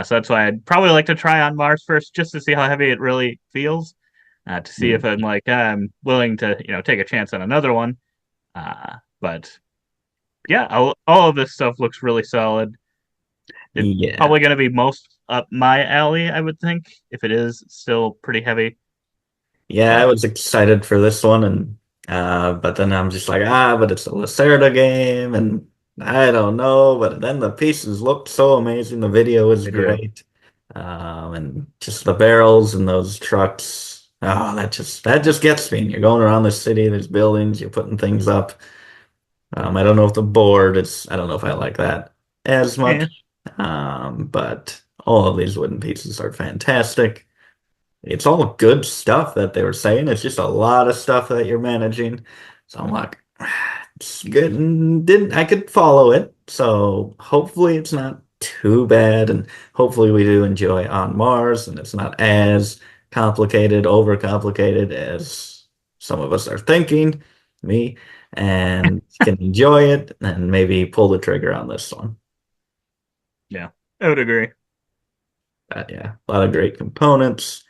So that's why I'd probably like to try on Mars first, just to see how heavy it really feels, to see if Mm. I'm willing to take a chance on another one. But yeah, all of this stuff looks really solid. It's Yeah. probably going to be most up my alley, I would think, if it is still pretty heavy. Yeah, I But was excited for this one and but then I'm just like, but it's a Lacerda game and I don't know, but then the pieces looked so amazing. The video was they do. great. And just the barrels and those trucks. Oh, that just gets me. You're going around the city, there's buildings, you're putting things up. I don't know if the board is, I don't know if I like that as Yeah. much. But all of these wooden pieces are fantastic. It's all good stuff that they were saying. It's just a lot of stuff that you're managing. So I'm like, it's good. And didn't I could follow it. So hopefully it's not too bad, and hopefully we do enjoy On Mars, and it's not as complicated, overcomplicated as some of us are thinking, me, and can enjoy it and maybe pull the trigger on this one. Yeah, I would agree. But yeah, a lot of great components.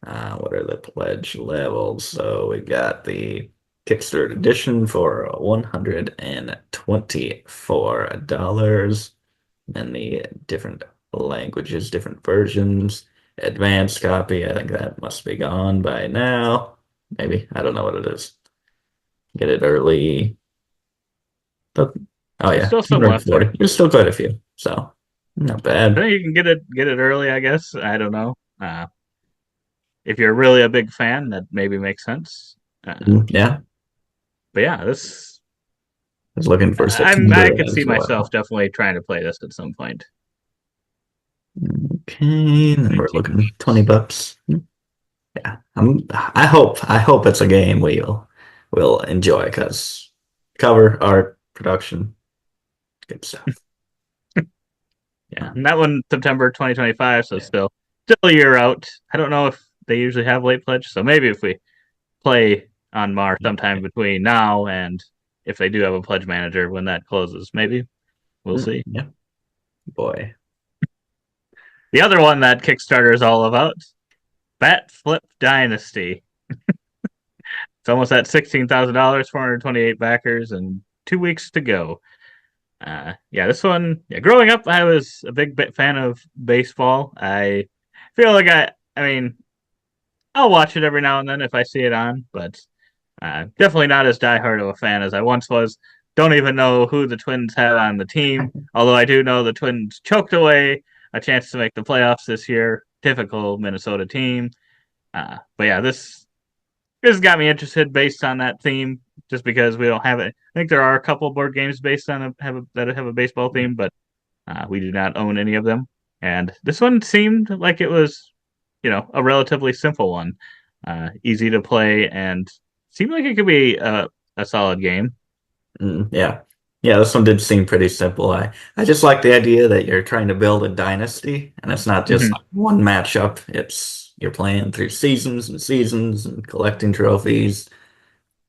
What are the pledge levels? So we got the Kickstarter edition for $124, and the different languages, different versions. Advanced copy, I think that must be gone by now. Maybe. I don't know what it is. Get it early. Oh There's yeah, still some left there. 240. There's still quite a few. So not I bad. think you can get it early, I guess. I don't know. If you're really a big fan, that maybe makes sense. Yeah, But yeah, this I was looking for I September could see as myself well. definitely trying to play this at some point. Okay, and then we're 19 looking 20 weeks. bucks. Yeah, I hope it's a game we'll enjoy because cover, art, production, good stuff. Yeah, and that one September 2025, so still a year out. I don't know if they usually have late pledge, so maybe if we play on Mars sometime between now and if they do have a pledge manager when that closes, maybe we'll see. Yeah, boy. The other one that Kickstarter is all about, Bat Flip Dynasty. It's almost at $16,000, 428 backers, and 2 weeks to go. Yeah, this one. Yeah, growing up, I was a big fan of baseball. I feel like I mean, I'll watch it every now and then if I see it on, but definitely not as diehard of a fan as I once was. Don't even know who the Twins have on the team, although I do know the Twins choked away a chance to make the playoffs this year. Typical Minnesota team. But yeah, this got me interested based on that theme, just because we don't have it. I think there are a couple board games based on that have a baseball theme, but we do not own any of them. And this one seemed like it was, a relatively simple one, easy to play, and seemed like it could be a solid game. Yeah. Yeah, this one did seem pretty simple. I just like the idea that you're trying to build a dynasty and it's not just Hmm. like one matchup. It's you're playing through seasons and seasons and collecting trophies.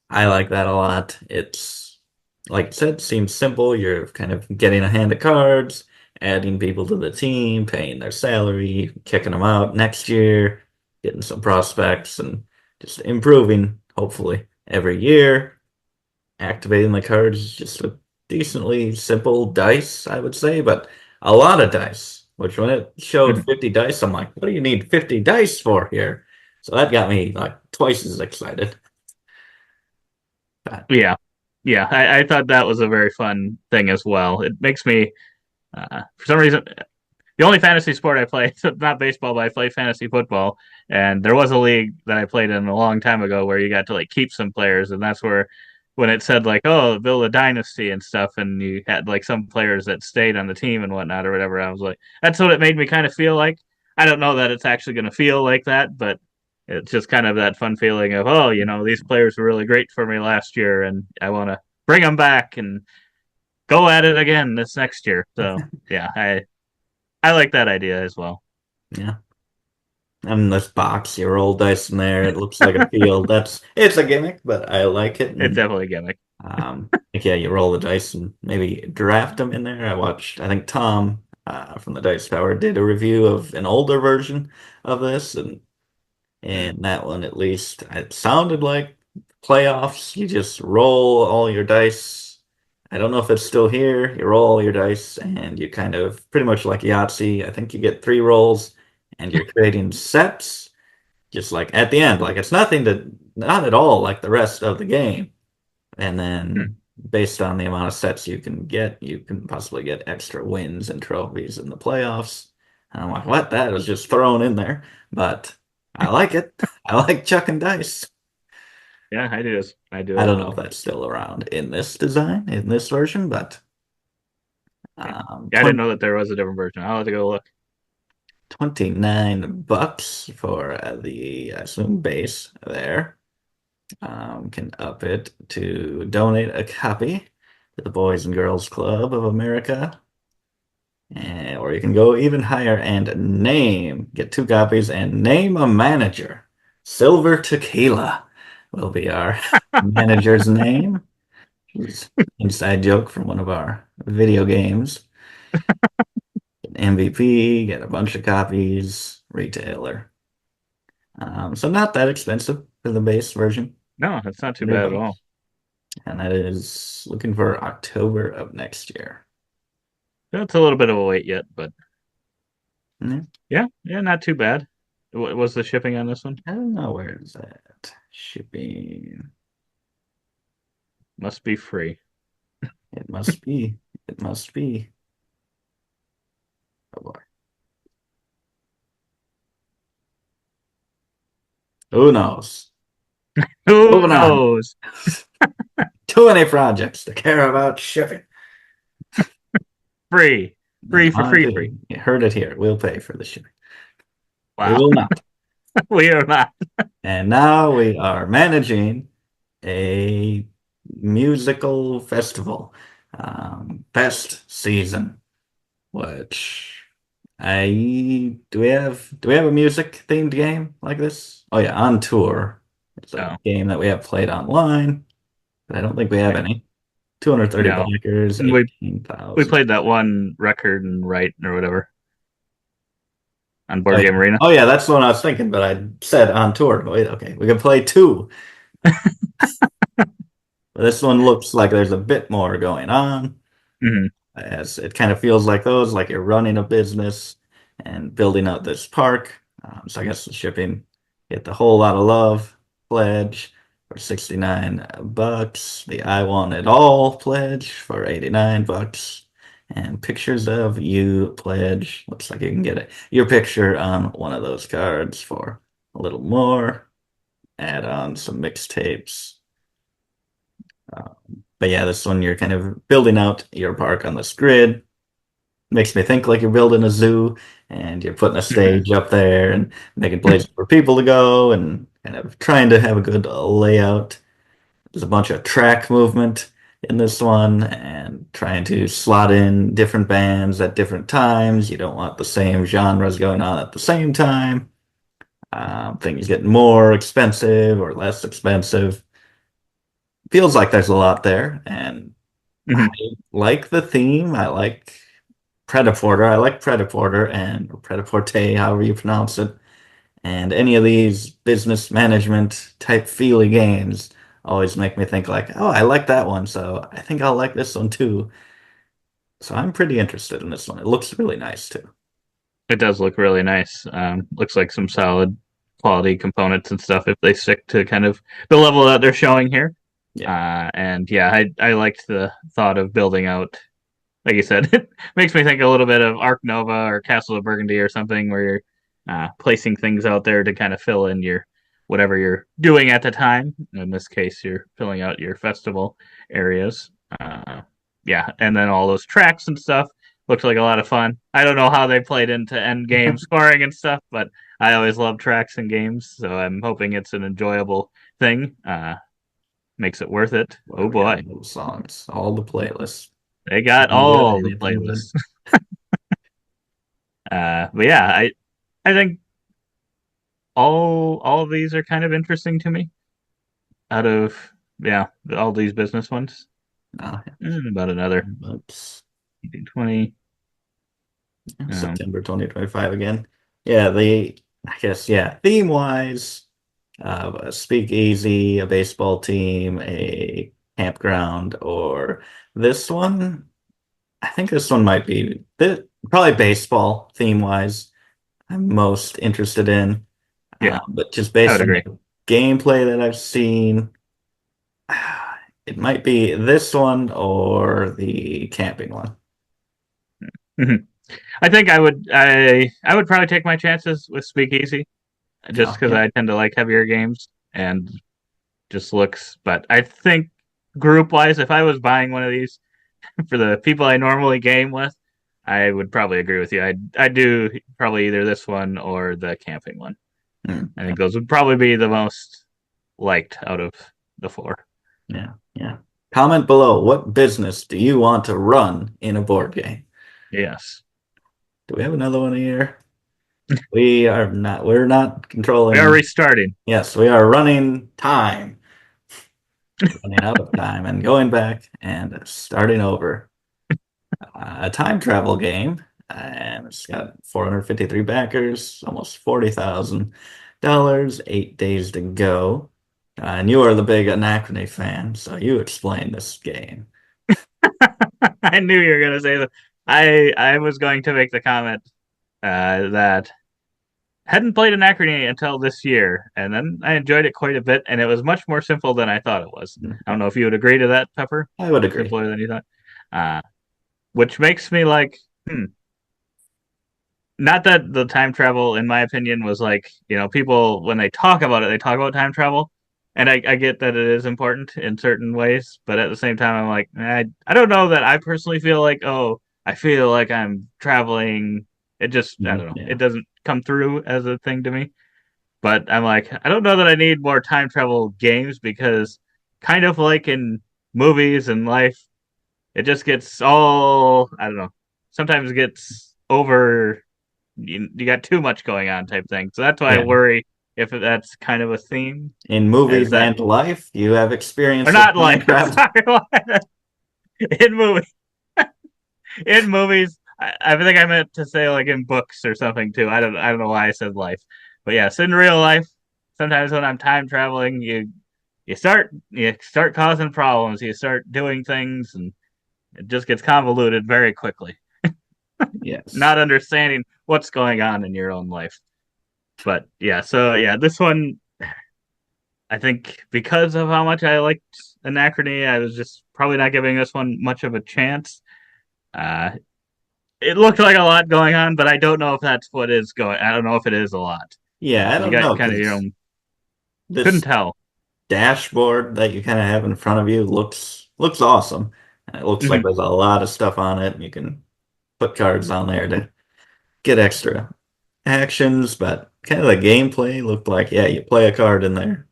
I like that a lot. It's like I said, seems simple. You're kind of getting a hand of cards, adding people to the team, paying their salary, kicking them out next year, getting some prospects, and just improving, hopefully, every year. Activating the cards is just a decently simple dice, I would say, but a lot of dice. Which when it showed 50 dice, I'm like, what do you need 50 dice for here? So that got me like twice as excited. But Yeah, yeah, I thought that was a very fun thing as well. It makes me, for some reason, the only fantasy sport I play, it's not baseball, but I play fantasy football. And there was a league that I played in a long time ago where you got to like keep some players, and that's where when it said like, oh, build a dynasty and stuff, and you had like some players that stayed on the team and whatnot or whatever. I was like, that's what it made me kind of feel like. I don't know that it's actually going to feel like that, but it's just kind of that fun feeling of, oh, these players were really great for me last year, and I want to bring them back and go at it again this next year. So yeah, I like that idea as well. yeah. And this box, you roll dice in there. It looks like a field. It's a gimmick, but I like it. It's And definitely a gimmick. like, yeah, you roll the dice and maybe draft them in there. I think Tom from the Dice Tower did a review of an older version of this, and that one at least it sounded like playoffs. You just roll all your dice. I don't know if it's still here. You roll all your dice, and you kind of pretty much like Yahtzee. I think you get three rolls, and you're creating sets just like at the end. Like it's not at all like the rest of the game. And Hmm. then based on the amount of sets you can get, you can possibly get extra wins and trophies in the playoffs. And I'm like, what? That was just thrown in there. But I like it. I like chucking dice. Yeah, I do I as don't know if well. that's still around in this design, in this version, but Okay. Yeah, I didn't 20, know that there was a different version. I'll have to go look. 29 bucks for the, I assume, base there. Can up it to donate a copy to the Boys and Girls Club of America. Or you can go even higher and get 2 copies and name a manager. Silver Tequila will be our manager's name. It's an inside joke from one of our video games. MVP, get a bunch of copies, retailer. So not that expensive for the base version. No, it's not too bad at all. $100. And that is looking for October of next year. It's a little bit of a wait yet, but Yeah. yeah, not too bad. What was the shipping on this one? I don't know, where is that? Shipping. Must be free. It must be. It must be. Oh boy. Who knows? Who Moving on. knows? Too many projects to care about shipping. Free. Free for free. You heard it here. We'll pay for the shipping. We Wow. will not. We are not. And now we are managing a musical festival, best season, which do we have a music themed game like this? Oh yeah, On Tour. It's a No. game that we have played online, but I don't think we have any. 230 No. backers, We 18,000. played that one record and write or whatever on Board Oh yeah. Game Arena. Oh yeah, that's the one I was thinking, but I said On Tour. Wait, okay, we can play two. This one looks like there's a bit more going on, Hmm. as it kind of feels like those, like you're running a business and building out this park. So I guess the shipping get the whole lot of love pledge for $69. The I want it all pledge for $89. And pictures of you pledge. Looks like you can get your picture on one of those cards for a little more. Add on some mixtapes. But yeah, this one you're kind of building out your park on this grid. Makes me think like you're building a zoo and you're putting a stage up there and making places for people to go and kind of trying to have a good layout. There's a bunch of track movement in this one and trying to slot in different bands at different times. You don't want the same genres going on at the same time. Things get more expensive or less expensive. Feels like there's a lot there, and I Hmm. like the theme. I like Predaporter. I like Predaporter and Predaporte, however you pronounce it. And any of these business management type feely games always make me think like, oh, I like that one, so I think I'll like this one too. So I'm pretty interested in this one. It looks really nice too. It does look really nice. Looks like some solid quality components and stuff if they stick to kind of the level that they're showing here. Yeah. And yeah, I liked the thought of building out. Like you said, it makes me think a little bit of Ark Nova or Castle of Burgundy or something where you're placing things out there to kind of fill in your whatever you're doing at the time. In this case, you're filling out your festival areas. Yeah, and then all those tracks and stuff looked like a lot of fun. I don't know how they played into end game scoring and stuff, but I always love tracks in games, so I'm hoping it's an enjoyable thing. Makes it worth it. What do Oh we got boy, in those songs? All the playlists. they got You got all the anything there? playlists. But yeah, I think all of these are kind of interesting to me. Out of yeah, all these business ones, No, about another but 20. September 2025 again. Yeah, I guess, yeah, theme wise, a speakeasy, a baseball team, a campground, or this one. I think this one might be probably baseball theme wise. I'm most interested in, Yeah, but just I based would on agree. the gameplay that I've seen, it might be this one or the camping one. Mhm. I think I would probably take my chances with Speakeasy just Oh, because yeah. I tend to like heavier games and just looks. But I think group wise, if I was buying one of these for the people I normally game with, I would probably agree with you. I do probably either this one or the camping one. I Yeah. think those would probably be the most liked out of the four. Yeah, yeah. Comment below, what business do you want to run in a board game? Yes. Do we have another one here? We are not. We're not We are controlling. restarting. Yes, we are running time. Running out of time and going back and starting over. A time travel game, and it's got 453 backers, almost $40,000, 8 days to go. And you are the big Anachrony fan, so you explain this game. I knew you were going to say that. I was going to make the comment that hadn't played Anachrony until this year, and then I enjoyed it quite a bit, and it was much more simple than I thought it was. I don't know if you would agree to that, Pepper. I would agree. Simpler than you thought, uh, which makes me like, not that the time travel, in my opinion, was like, people when they talk about it, they talk about time travel, and I get that it is important in certain ways, but at the same time, I'm like, I don't know that I personally feel like, oh, I feel like I'm traveling. It just, I don't know, it Yeah. doesn't come through as a thing to me. But I'm like, I don't know that I need more time travel games because, kind of like in movies and life, it just gets all, I don't know, sometimes it gets over, you got too much going on type thing. So that's why I Yeah. worry if that's kind of a theme, In is movies that, and life, you have or experience with not time life, I'm travel. sorry, in movies. In movies, I think I meant to say like in books or something too. I don't know why I said life, but yes, in real life, sometimes when I'm time traveling, you start causing problems. You start doing things, and it just gets convoluted very quickly. Yes. Not understanding what's going on in your own life. But yeah, so yeah, this one, I think because of how much I liked Anachrony, I was just probably not giving this one much of a chance. Uh, it looked like a lot going on, but I don't know if that's what is going. I don't know if it is a lot Yeah, I because you don't got know kind of your because own. Couldn't this tell. dashboard that you kind of have in front of you looks awesome. And it looks like Mhm. there's a lot of stuff on it. And you can put cards on there to get extra actions, but kind of the gameplay looked like, yeah, you play a card in there,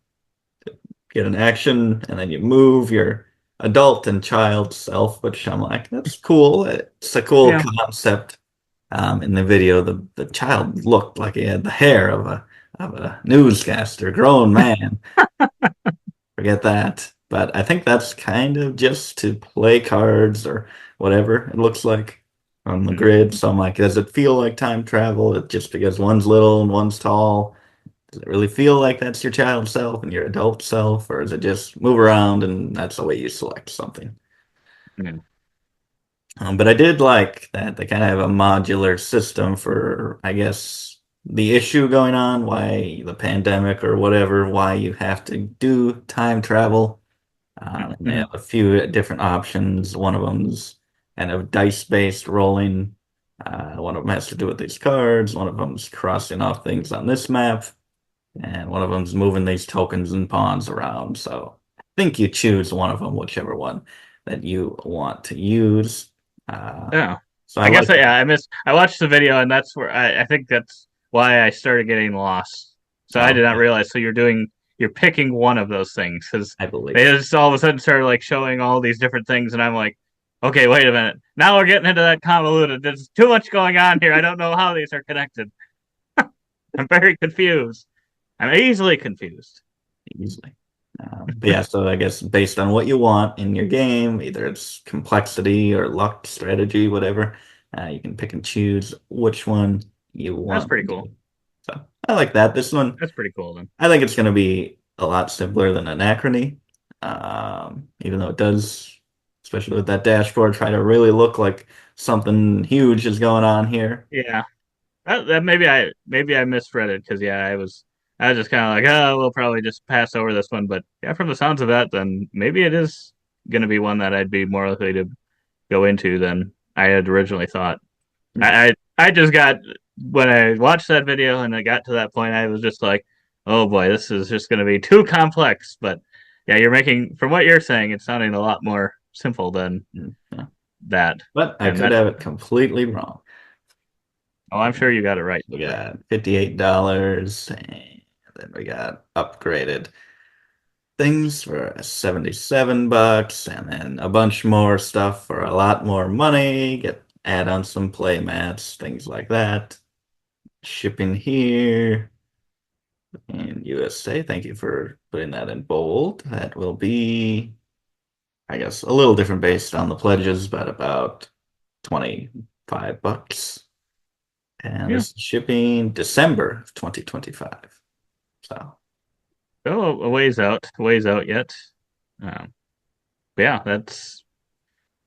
get an action, and then you move your adult and child self, which I'm like, that's cool. It's a cool Yeah, concept. In the video, the child looked like he had the hair of a newscaster, grown man. Forget that. But I think that's kind of just to play cards or whatever it looks like on the Mhm. grid. So I'm like, does it feel like time travel? It just because one's little and one's tall. Does it really feel like that's your child self and your adult self, or is it just move around and that's the way you select something? Mhm. But I did like that they kind of have a modular system for, I guess, the issue going on, why the pandemic or whatever, why you have to do time travel. And they Mhm. have a few different options. One of them's kind of dice-based rolling. One of them has to do with these cards. One of them's crossing off things on this map. And one of them's moving these tokens and pawns around. So I think you choose one of them, whichever one that you want to use. Uh, Yeah. so I I guess like yeah. that. I watched the video, and that's where I think that's why I started getting lost. So I Oh, did not yeah, realize. So you're picking one of those things because I they believe. just all of a sudden started like showing all these different things, and I'm like, okay, wait a minute. Now we're getting into that convoluted. There's too much going on here. I don't know how these are connected. I'm very confused. I'm easily confused. Easily. But yeah, so I guess based on what you want in your game, either it's complexity or luck, strategy, whatever, you can pick and choose which one you That's want pretty to cool. do. So I like that. This one, That's pretty cool then. I think it's going to be a lot simpler than Anachrony, even though it does, especially with that dashboard, try to really look like something huge is going on here. Yeah. That maybe I misread it because yeah, I was just kind of like, oh, we'll probably just pass over this one. But yeah, from the sounds of that, then maybe it is going to be one that I'd be more likely to go into than I had originally thought. I just got when I watched that video and I got to that point, I was just like, oh boy, this is just going to be too complex. But yeah, you're making from what you're saying, it's sounding a lot more simple than Yeah. that, But I and could that. have it completely wrong. Oh, I'm sure you got it right. We got $58 and then we got upgraded things for 77 bucks and then a bunch more stuff for a lot more money. Get add on some play mats, things like that. Shipping here in USA. Thank you for putting that in bold. That will be, I guess, a little different based on the pledges, but about $25. And Yeah. this is shipping December of 2025. So, Oh, a ways out yet. Um, but yeah,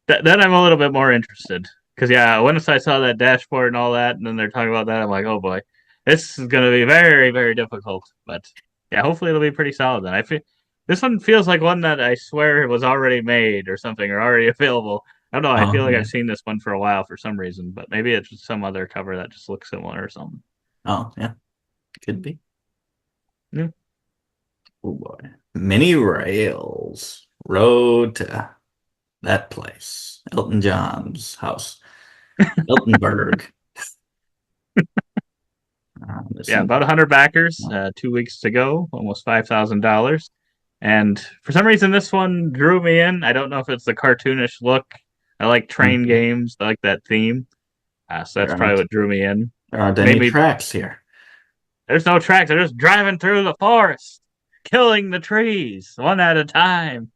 that I'm a little bit more interested because yeah, once I saw that dashboard and all that, and then they're talking about that, I'm like, oh boy, this is going to be very, very difficult. But yeah, hopefully it'll be pretty solid. Then I feel this one feels like one that I swear was already made or something or already available. I don't know. I oh feel like yeah. I've seen this one for a while for some reason, but maybe it's just some other cover that just looks similar or something. Oh yeah. Could be. Yeah. Oh boy. Mini rails. Road to that place. Elton John's house. Eltonburg. This Yeah, one. about 100 backers, Oh, 2 weeks to go, almost $5,000. And for some reason, this one drew me in. I don't know if it's the cartoonish look. I like train mhm. games. I like that theme. So There that's probably aren't what drew me in. there aren't Made any me. tracks here. There's no tracks. They're just driving through the forest, killing the trees one at a time,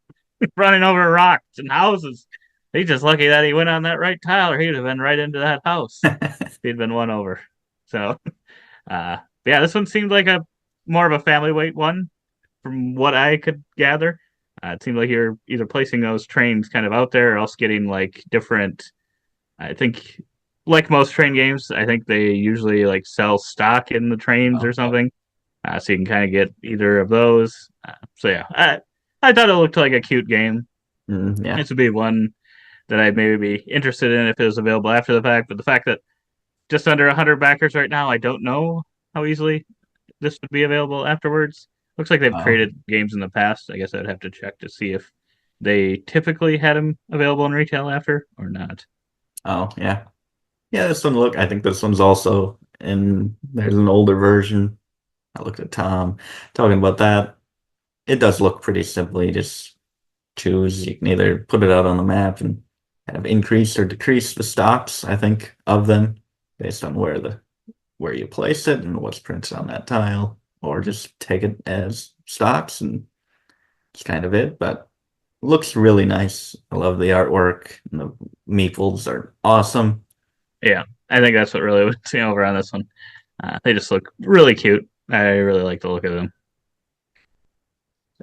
running over rocks and houses. He's just lucky that he went on that right tile, or he'd have been right into that house if he'd been one over. So, yeah, this one seemed like a more of a family weight one from what I could gather. It seemed like you're either placing those trains kind of out there or else getting like different. I think, like most train games, I think they usually like sell stock in the trains Oh, or yep. something. So you can kind of get either of those. So yeah, I thought it looked like a cute game. Yeah. This would be one that I'd maybe be interested in if it was available after the fact. But the fact that just under 100 backers right now, I don't know how easily this would be available afterwards. Looks like they've Oh, created games in the past. I guess I'd have to check to see if they typically had them available in retail after or not. oh, yeah. Yeah, this one look, I think this one's also in, there's an older version. I looked at Tom talking about that. It does look pretty simple. You just choose, you can either put it out on the map and kind of increase or decrease the stocks, I think, of them based on where you place it and what's printed on that tile, or just take it as stocks and it's kind of it. But looks really nice. I love the artwork and the meeples are awesome. Yeah, I think that's what really was seen over on this one. They just look really cute. I really like the look of them.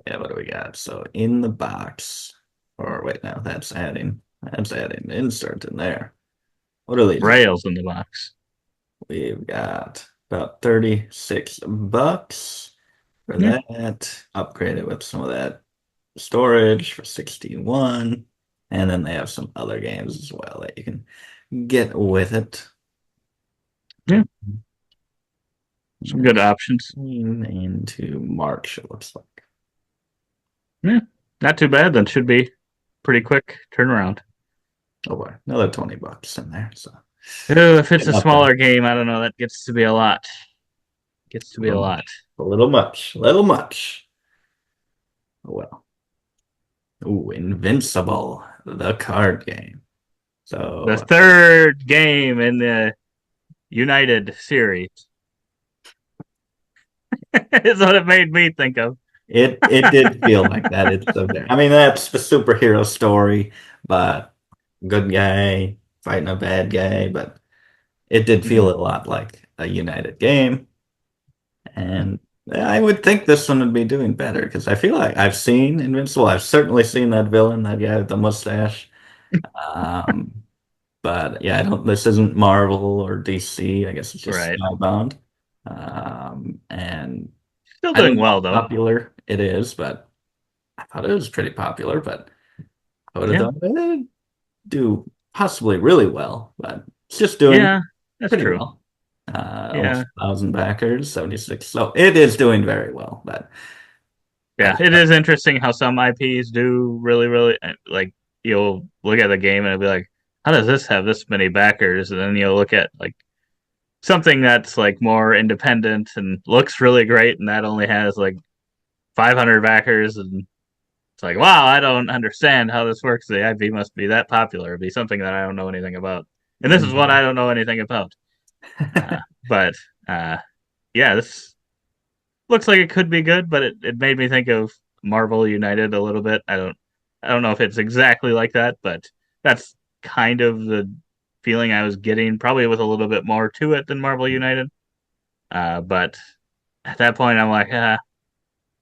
Yeah, what do we got? So in the box, or wait, no, that's adding insert in there. What are these? Rails in the box. We've got about $36 for Yeah, that. Upgrade it with some of that storage for 61. And then they have some other games as well that you can get with it. yeah, some good options. Into March, it looks like. Yeah, not too bad. Then should be pretty quick turnaround. Oh boy, another $20 in there. So Ooh, if it's a getting up there. smaller game, I don't know. That gets to be a lot. Gets to A be a little lot. much. A little much. A little much. Oh well. Ooh, Invincible, the card game. The So third game in the United series is what it made me think of. it did feel like that. It's so there. I mean, that's the superhero story, but good guy fighting a bad guy, but it did Mhm. feel a lot like a United game. And I would think this one would be doing better because I feel like I've seen Invincible. I've certainly seen that villain, that guy with the mustache. Um, but yeah, I don't. This isn't Marvel or DC. I guess it's just Right. Skybound. And Still I don't doing know well, how though. popular it is, but I thought it was pretty popular. But I would have Yeah. thought it'd do possibly really well. But it's just doing Yeah, that's pretty true. well. Yeah. Almost 1,000 backers, 76. So it is doing very well. But I Yeah. It is interesting how some IPs do really, really like you'll look at the game and it'll be like, how does this have this many backers? And then you'll look at like something that's like more independent and looks really great and that only has like 500 backers and it's like, wow, I don't understand how this works. The IV must be that popular. It'd be something that I don't know anything about. and this is one I don't know anything about. But yeah, this looks like it could be good, but it made me think of Marvel United a little bit. I don't know if it's exactly like that, but that's kind of the feeling I was getting, probably with a little bit more to it than Marvel United. But at that point, I'm like,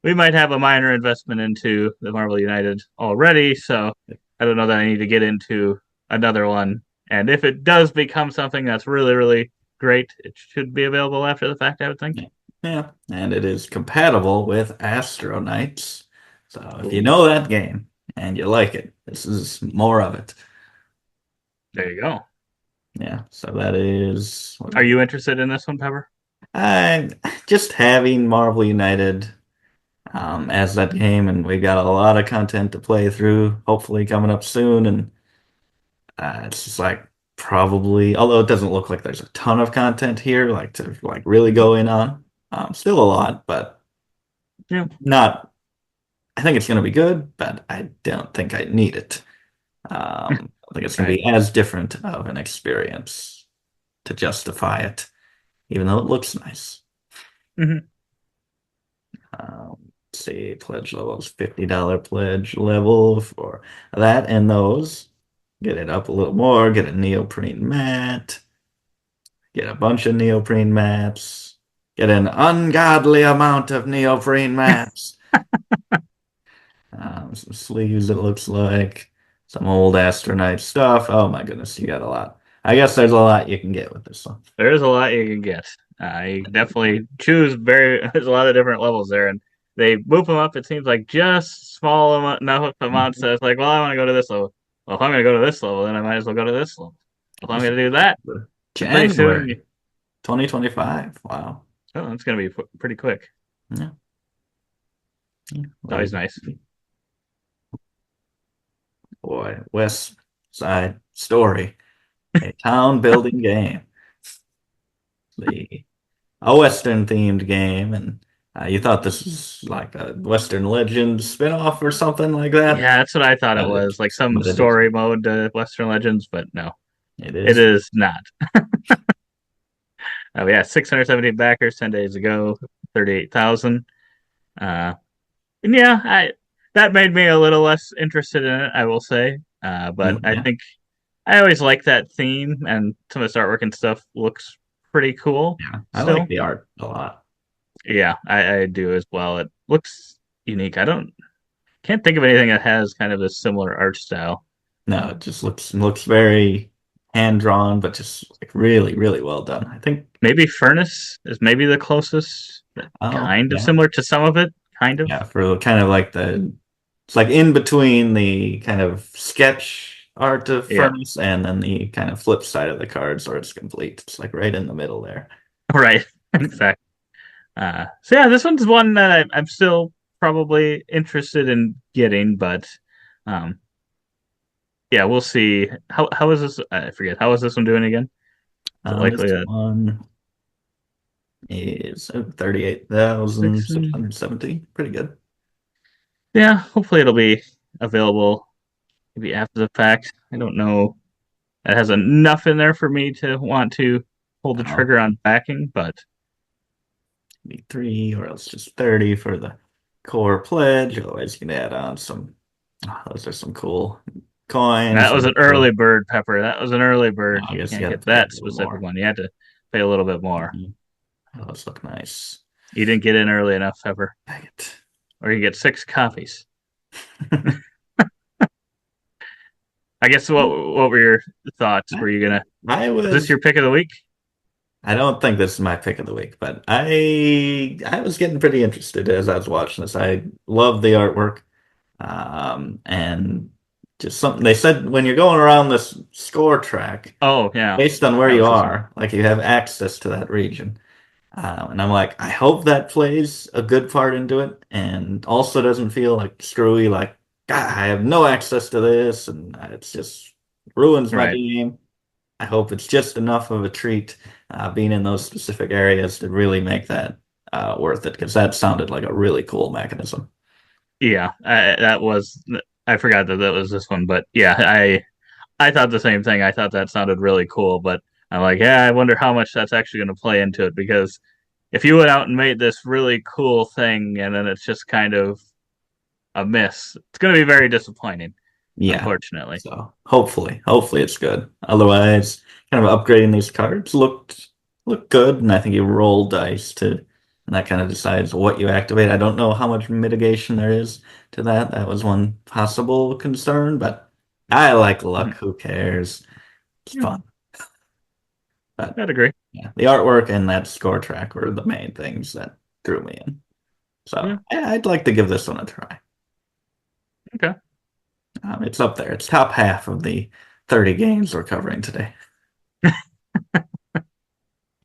we might have a minor investment into the Marvel United already, so I don't know that I need to get into another one. And if it does become something that's really, really great, it should be available after the fact, I would think. Yeah. Yeah, and it is compatible with Astro Knights. So if you Ooh, know that game and you like it, this is more of it. there you go. Yeah, so that is what Are you interested in this one, Pepper? I just having Marvel United as that game, and we've got a lot of content to play through, hopefully coming up soon, and it's just like probably, although it doesn't look like there's a ton of content here, like to like really go in on. Still a lot, but Yeah. not. I think it's going to be good, but I don't think I need it. I think it's going to Right. be as different of an experience to justify it, even though it looks nice. Hmm. Let's see, pledge levels, $50 pledge level for that and those. Get it up a little more, get a neoprene mat, get a bunch of neoprene mats, get an ungodly amount of neoprene mats. Some sleeves, it looks like. Some old astronaut stuff. Oh my goodness, you got a lot. I guess there's a lot you can get with this one. There is a lot you can get. You definitely choose there's a lot of different levels there, and they move them up. It seems like just small enough amounts that it's like, well, I want to go to this level. Well, if I'm going to go to this level, then I might as well go to this level. If I'm This going is to do that, then pretty soon, January 2025. Wow. oh, it's going to be pretty quick. Yeah. It's Well, always nice. boy, West Side Story, a town building game. The a Western themed game, and you thought this was like a Western Legend spin-off or something like that. Yeah, that's what I thought it But was, like some it is. story mode to Western Legends, but no, It it is. is not. Oh yeah, 670 backers 10 days ago, 38,000. Uh, and yeah, I that made me a little less interested in it, I will say. But I Yeah. think I always like that theme, and some of the artwork and stuff looks pretty cool Yeah. I like still. the art a lot. Yeah, I do as well. It looks unique. I don't can't think of anything that has kind of a similar art style. No, it just looks very hand drawn, but just like really, really well done. I think. Maybe Furnace is maybe the closest, Oh, kind of yeah. similar to some of it, kind of. Yeah, for kind of like the it's like in between the kind of sketch art of Yeah, Furnace and then the kind of flip side of the cards where it's complete. It's like right in the middle there. right, exactly. So yeah, this one's one that I'm still probably interested in getting, but um, yeah, we'll see. How is this? I forget. How is this one doing again? Is it This likely that one is six? 38,670. Pretty good. Yeah, hopefully it'll be available maybe after the fact. I don't know. It has enough in there for me to want to pull the Oh, trigger on backing, but be 3 or else just 30 for the core pledge. Otherwise, you can add on some. Oh, those are some cool coins. that was an early bird, Pepper. That was an early bird. I You guess you can't got to get pay a that little specific more. one. You had to pay a little bit more. Mhm. Those look nice. You didn't get in early enough, Pepper, Dang it. or you get 6 copies. I guess what were your thoughts? Were you gonna? I Is this was. your pick of the week? I don't think this is my pick of the week, but I was getting pretty interested as I was watching this. I love the artwork, and just something they said when you're going around this score track, Oh yeah, based on where that you was this one. are, like you have access to that region. And I'm like, I hope that plays a good part into it, and also doesn't feel like screwy, like God, I have no access to this, and it's just ruins my Right. game. I hope it's just enough of a treat being in those specific areas to really make that worth it, because that sounded like a really cool mechanism. Yeah, that was. I forgot that was this one, but yeah, I thought the same thing. I thought that sounded really cool, but I'm like, yeah, I wonder how much that's actually going to play into it because if you went out and made this really cool thing and then it's just kind of a miss, it's going to be very disappointing, Yeah. unfortunately. So hopefully it's good. Otherwise, kind of upgrading these cards looked good, and I think you roll dice to, and that kind of decides what you activate. I don't know how much mitigation there is to that. That was one possible concern, but I like luck. Mhm. Who cares? It's Yeah, fun. But I'd agree. yeah, the artwork and that score track were the main things that drew me in. So Yeah, yeah, I'd like to give this one a try. okay. It's up there. It's top half of the 30 games we're covering today.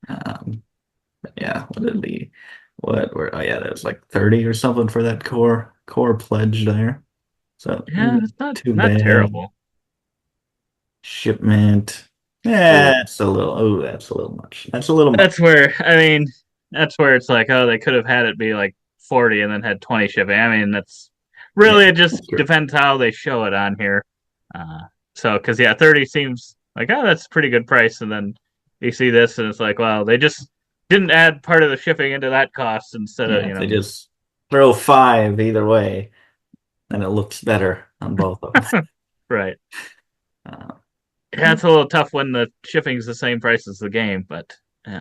Um, but yeah, what did the what were oh yeah, that was like 30 or something for that core pledge there. So Yeah, it's not too not bad. terrible. Shipment. Ooh. Yeah, it's a little oh, that's a little much. That's a little much. That's where I mean, that's where it's like, oh, they could have had it be like 40 and then had 20 shipping. I mean, that's Yeah, really it just that's true. depends how they show it on here. Uh, so because yeah, 30 seems like oh, that's a pretty good price, and then you see this and it's like, well, they just didn't add part of the shipping into that cost instead of Yeah, you if they know, just throw five either way, then it looks better on both of them. right. Uh, Yeah, it's a little tough when the shipping's the same price as the game, but yeah,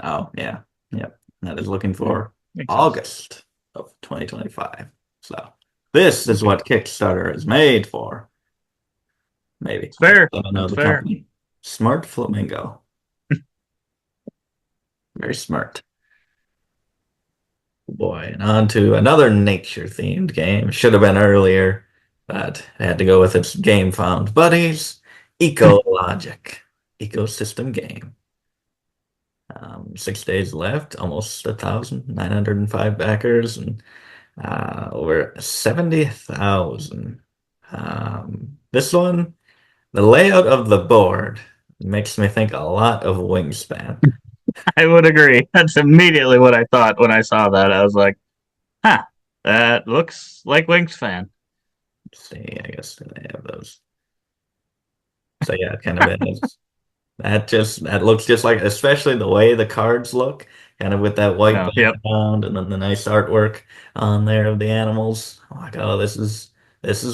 oh yeah. Yep. That is looking yeah, for makes sense. August of 2025. So this is Okay, what Kickstarter is made for. Maybe. it's I fair. don't know That's the fair. company. Smart Flamingo. Very smart. Boy, and on to another nature-themed game. Should have been earlier, but I had to go with its game found buddies. EcoLogic. Ecosystem game. 6 days left, almost 1,905 backers, and over 70,000. This one, the layout of the board makes me think a lot of Wingspan. I would agree. That's immediately what I thought when I saw that. I was like, huh, that looks like Wingspan. Let's see, I guess they have those. So yeah, it kind of is. That looks just like, especially the way the cards look, kind of with that white Oh, yep, background and then the nice artwork on there of the animals. I'm like, oh, this is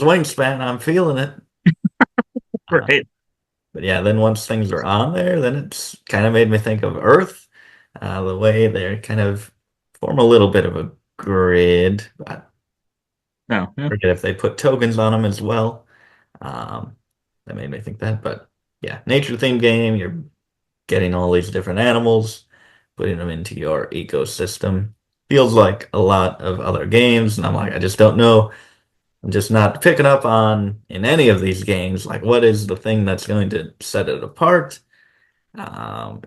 Wingspan. I'm feeling it. Uh, right. but yeah, then once things are on there, then it's kind of made me think of Earth. The way they kind of form a little bit of a grid. I No, yeah. forget if they put tokens on them as well. Um, that made me think that. But yeah, nature themed game. You're getting all these different animals, putting them into your ecosystem. Feels like a lot of other games, and I'm like, I just don't know. I'm just not picking up on in any of these games, like what is the thing that's going to set it apart?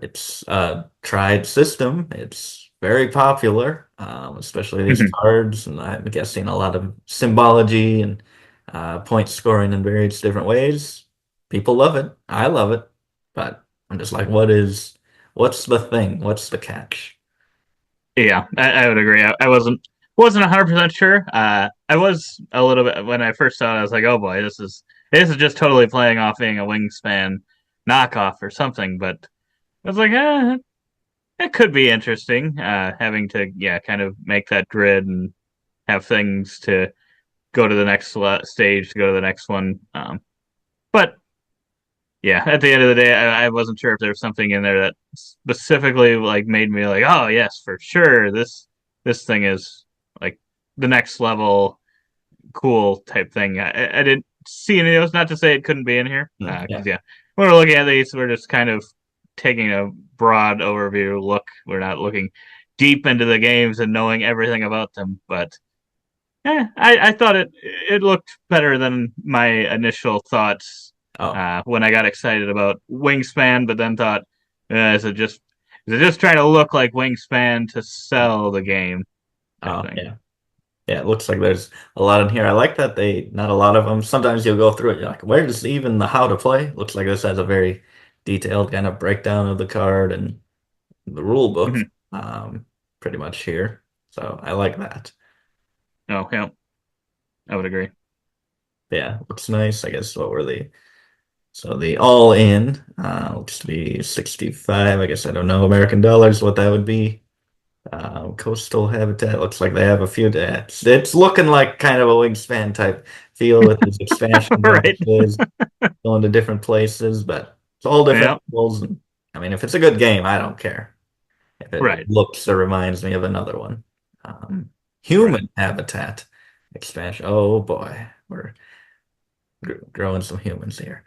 It's a tried system. It's very popular, especially these Mhm. cards, and I'm guessing a lot of symbology and point scoring in various different ways. People love it. I love it, but I'm just like, what's the thing? What's the catch? Yeah, I would agree. I wasn't 100% sure. I was a little bit when I first saw it. I was like, oh boy, this is just totally playing off being a Wingspan knockoff or something. But I was like, it could be interesting. Having to yeah, kind of make that grid and have things to go to the next stage to go to the next one. But yeah, at the end of the day, I wasn't sure if there was something in there that specifically like made me like, oh yes, for sure, this thing is like the next level cool type thing. I didn't see any of those. Not to say it couldn't be in here, Yeah. because yeah, when we're looking at these, we're just kind of taking a broad overview look. We're not looking deep into the games and knowing everything about them, but I thought it looked better than my initial thoughts Oh, when I got excited about Wingspan, but then thought, is it just trying to look like Wingspan to sell the game type oh, thing? yeah. Yeah, it looks like there's a lot in here. I like that not a lot of them. Sometimes you'll go through it, you're like, where's even the how to play? Looks like this has a very detailed kind of breakdown of the card and the rule book, Mm-hmm. um, pretty much here. So I like that. Oh, yeah, I would agree. Yeah, looks nice. I guess what were they? So the all-in looks to be 65. I guess I don't know American dollars what that would be. Coastal habitat looks like they have a few. It's looking like kind of a Wingspan type feel with these expansion Right. bonuses going to different places, but it's all different Yeah. levels. And I mean, if it's a good game, I don't care. If it Right. looks or reminds me of another one. Um, Right. Human habitat expansion. Oh boy, we're growing some humans here.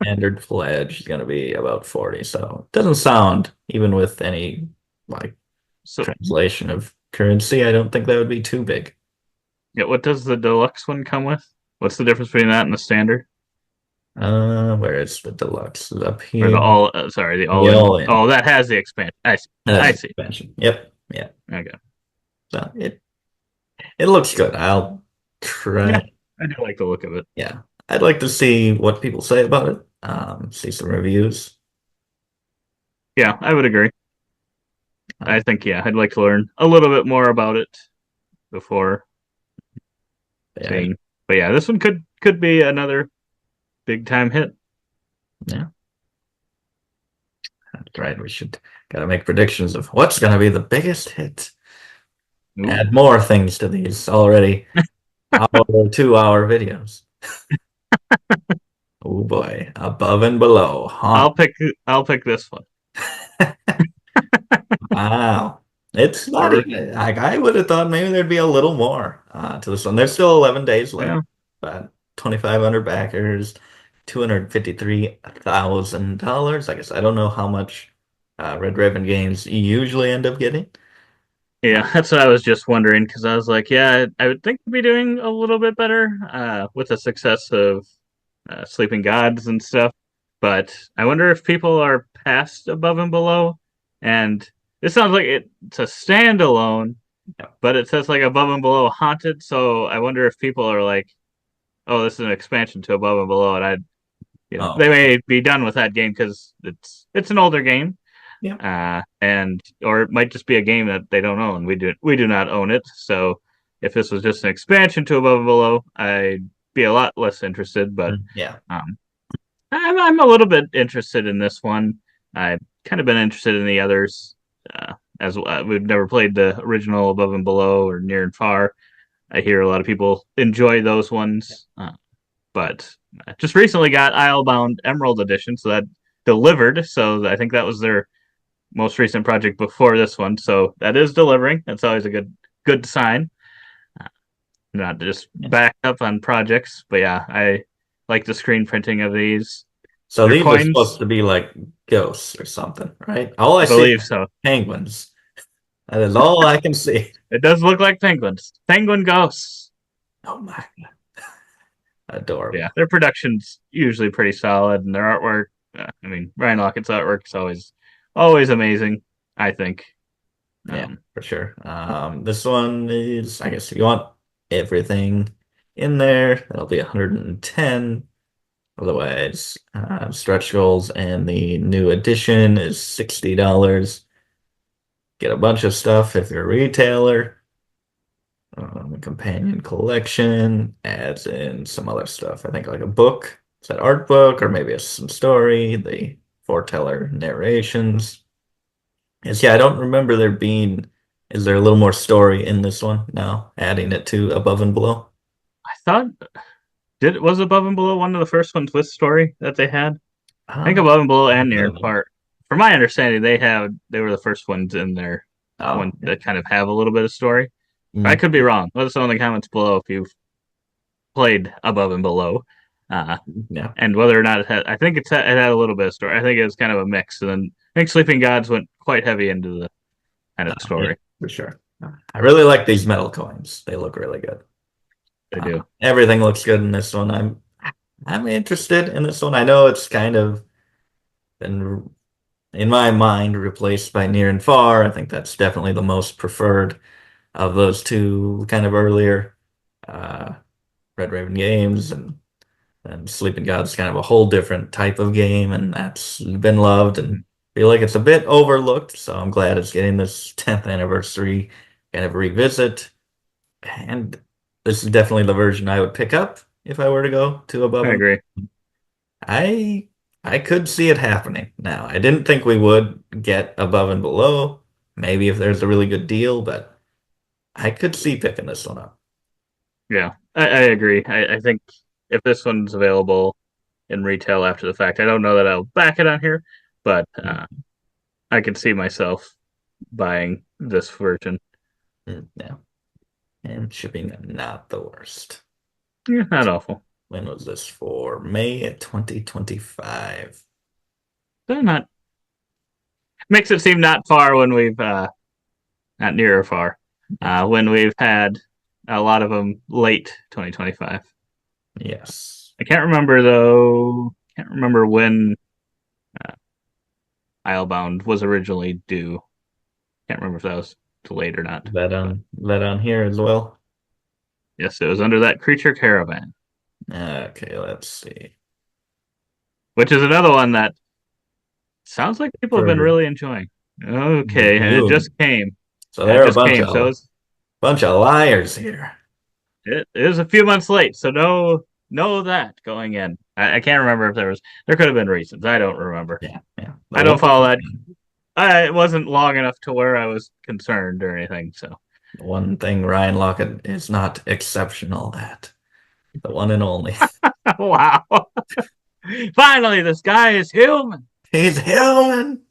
Standard pledge is going to be about 40, so it doesn't sound, even with any like So translation of currency, I don't think that would be too big. yeah, what does the deluxe one come with? What's the difference between that and the standard? Where is the deluxe? Is it up Or the here? all? Sorry, the all The in. all in. Oh, that has the expansion. I see. That's I an see. expansion. Yep. Yeah. Okay. So it looks good. I'll Yeah, try. I do like the look of it. Yeah. I'd like to see what people say about it. See some reviews. Yeah, I would agree. Uh, I think yeah, I'd like to learn a little bit more about it before yeah. seeing. But yeah, this one could be another big time hit. Yeah. That's right. We should gotta make predictions of what's gonna be the biggest hit. Ooh. Add more things to these already hour, 2 hour videos. Oh boy. Above and below. I'll Haunt. pick I'll pick this one. Wow. It's not Or even like I would have thought maybe there'd be a little more to this one. There's still 11 days left, yeah, but 2,500 backers, $253,000. I guess I don't know how much Red Raven games usually end up getting. Uh, yeah, that's what I was just wondering because I was like, yeah, I would think we'd be doing a little bit better with the success of Sleeping Gods and stuff. But I wonder if people are past Above and Below. And it sounds like it's a standalone, yeah. but it says like Above and Below Haunted. So I wonder if people are like, oh, this is an expansion to Above and Below, and Oh, they may be done with that game because it's an older game, yeah. and or it might just be a game that they don't own. We do not own it. So if this was just an expansion to Above and Below, I'd be a lot less interested. But Yeah. um, I'm a little bit interested in this one. I've kind of been interested in the others. As we've never played the original Above and Below or Near and Far. I hear a lot of people enjoy those ones, but I just recently got Islebound Emerald Edition, so that delivered. So I think that was their most recent project before this one. So that is delivering. That's always a good sign. Uh, Not just Yeah. back up on projects, but yeah, I like the screen printing of these. So Their these are supposed coins, to be like ghosts or something, right? All I I see believe are so. penguins. That is all I can see. It does look like penguins, penguin ghosts. Oh my, Yeah, adorable. their production's usually pretty solid, and their artwork. I mean, Ryan Lockett's artwork is always amazing. I think. Yeah, Um, for sure. This one is, I guess, if you want everything in there, that'll be 110. Otherwise, stretch goals and the new edition is $60. Get a bunch of stuff if you're a retailer. Companion collection adds in some other stuff. I think like a book. Is that art book or maybe it's some story? The foreteller narrations. Yes, yeah, I don't remember there being. Is there a little more story in this one now, adding it to Above and Below? I thought did was Above and Below one of the first ones with story that they had? I think Uh, Above and Below and Near and no. Far. From my understanding, they were the first ones in there Oh, one that kind of have a little bit of story. I mm, could be wrong. Let us know in the comments below if you've played Above and Below, yeah, and whether or not it had. I think it had a little bit of story. I think it was kind of a mix, and then I think Sleeping Gods went quite heavy into the kind of yeah, story. for sure. I really like these metal coins. They look really good. They do. Everything looks good in this one. I'm interested in this one. I know it's kind of been in my mind replaced by Near and Far. I think that's definitely the most preferred of those two kind of earlier uh, Red Raven games, and Sleeping Gods kind of a whole different type of game, and that's been loved and feel like it's a bit overlooked. So I'm glad it's getting this 10th anniversary kind of revisit. And this is definitely the version I would pick up if I were to go to I Above and agree. I I could see it happening now. I didn't think we would get above and below. Maybe if there's a really good deal, but I could see picking this one up. Yeah, I agree. I think if this one's available in retail after the fact, I don't know that I'll back it on here, but I can see myself buying this version. Yeah. And shipping not the worst. Yeah, not awful. When was this for? May 2025. They're not makes it seem not far when we've not near or far Yeah. when we've had a lot of them late 2025. Yes. I can't remember though. Can't remember when uh, Islebound was originally due. Can't remember if that was delayed or not. But That on here as well. yes, it was under that Creature Caravan, Okay, let's see. which is another one that sounds like people have been For really enjoying. Okay, and it just June. came. So It they're a just came. So bunch of liars here. it is a few months late. So know that going in. I can't remember if there could have been reasons. I don't remember. Yeah, yeah. I don't follow that. It wasn't long enough to where I was concerned or anything. So The one thing Ryan Lockett is not exceptional at. The one and only. wow. Finally, this guy is human. He's human.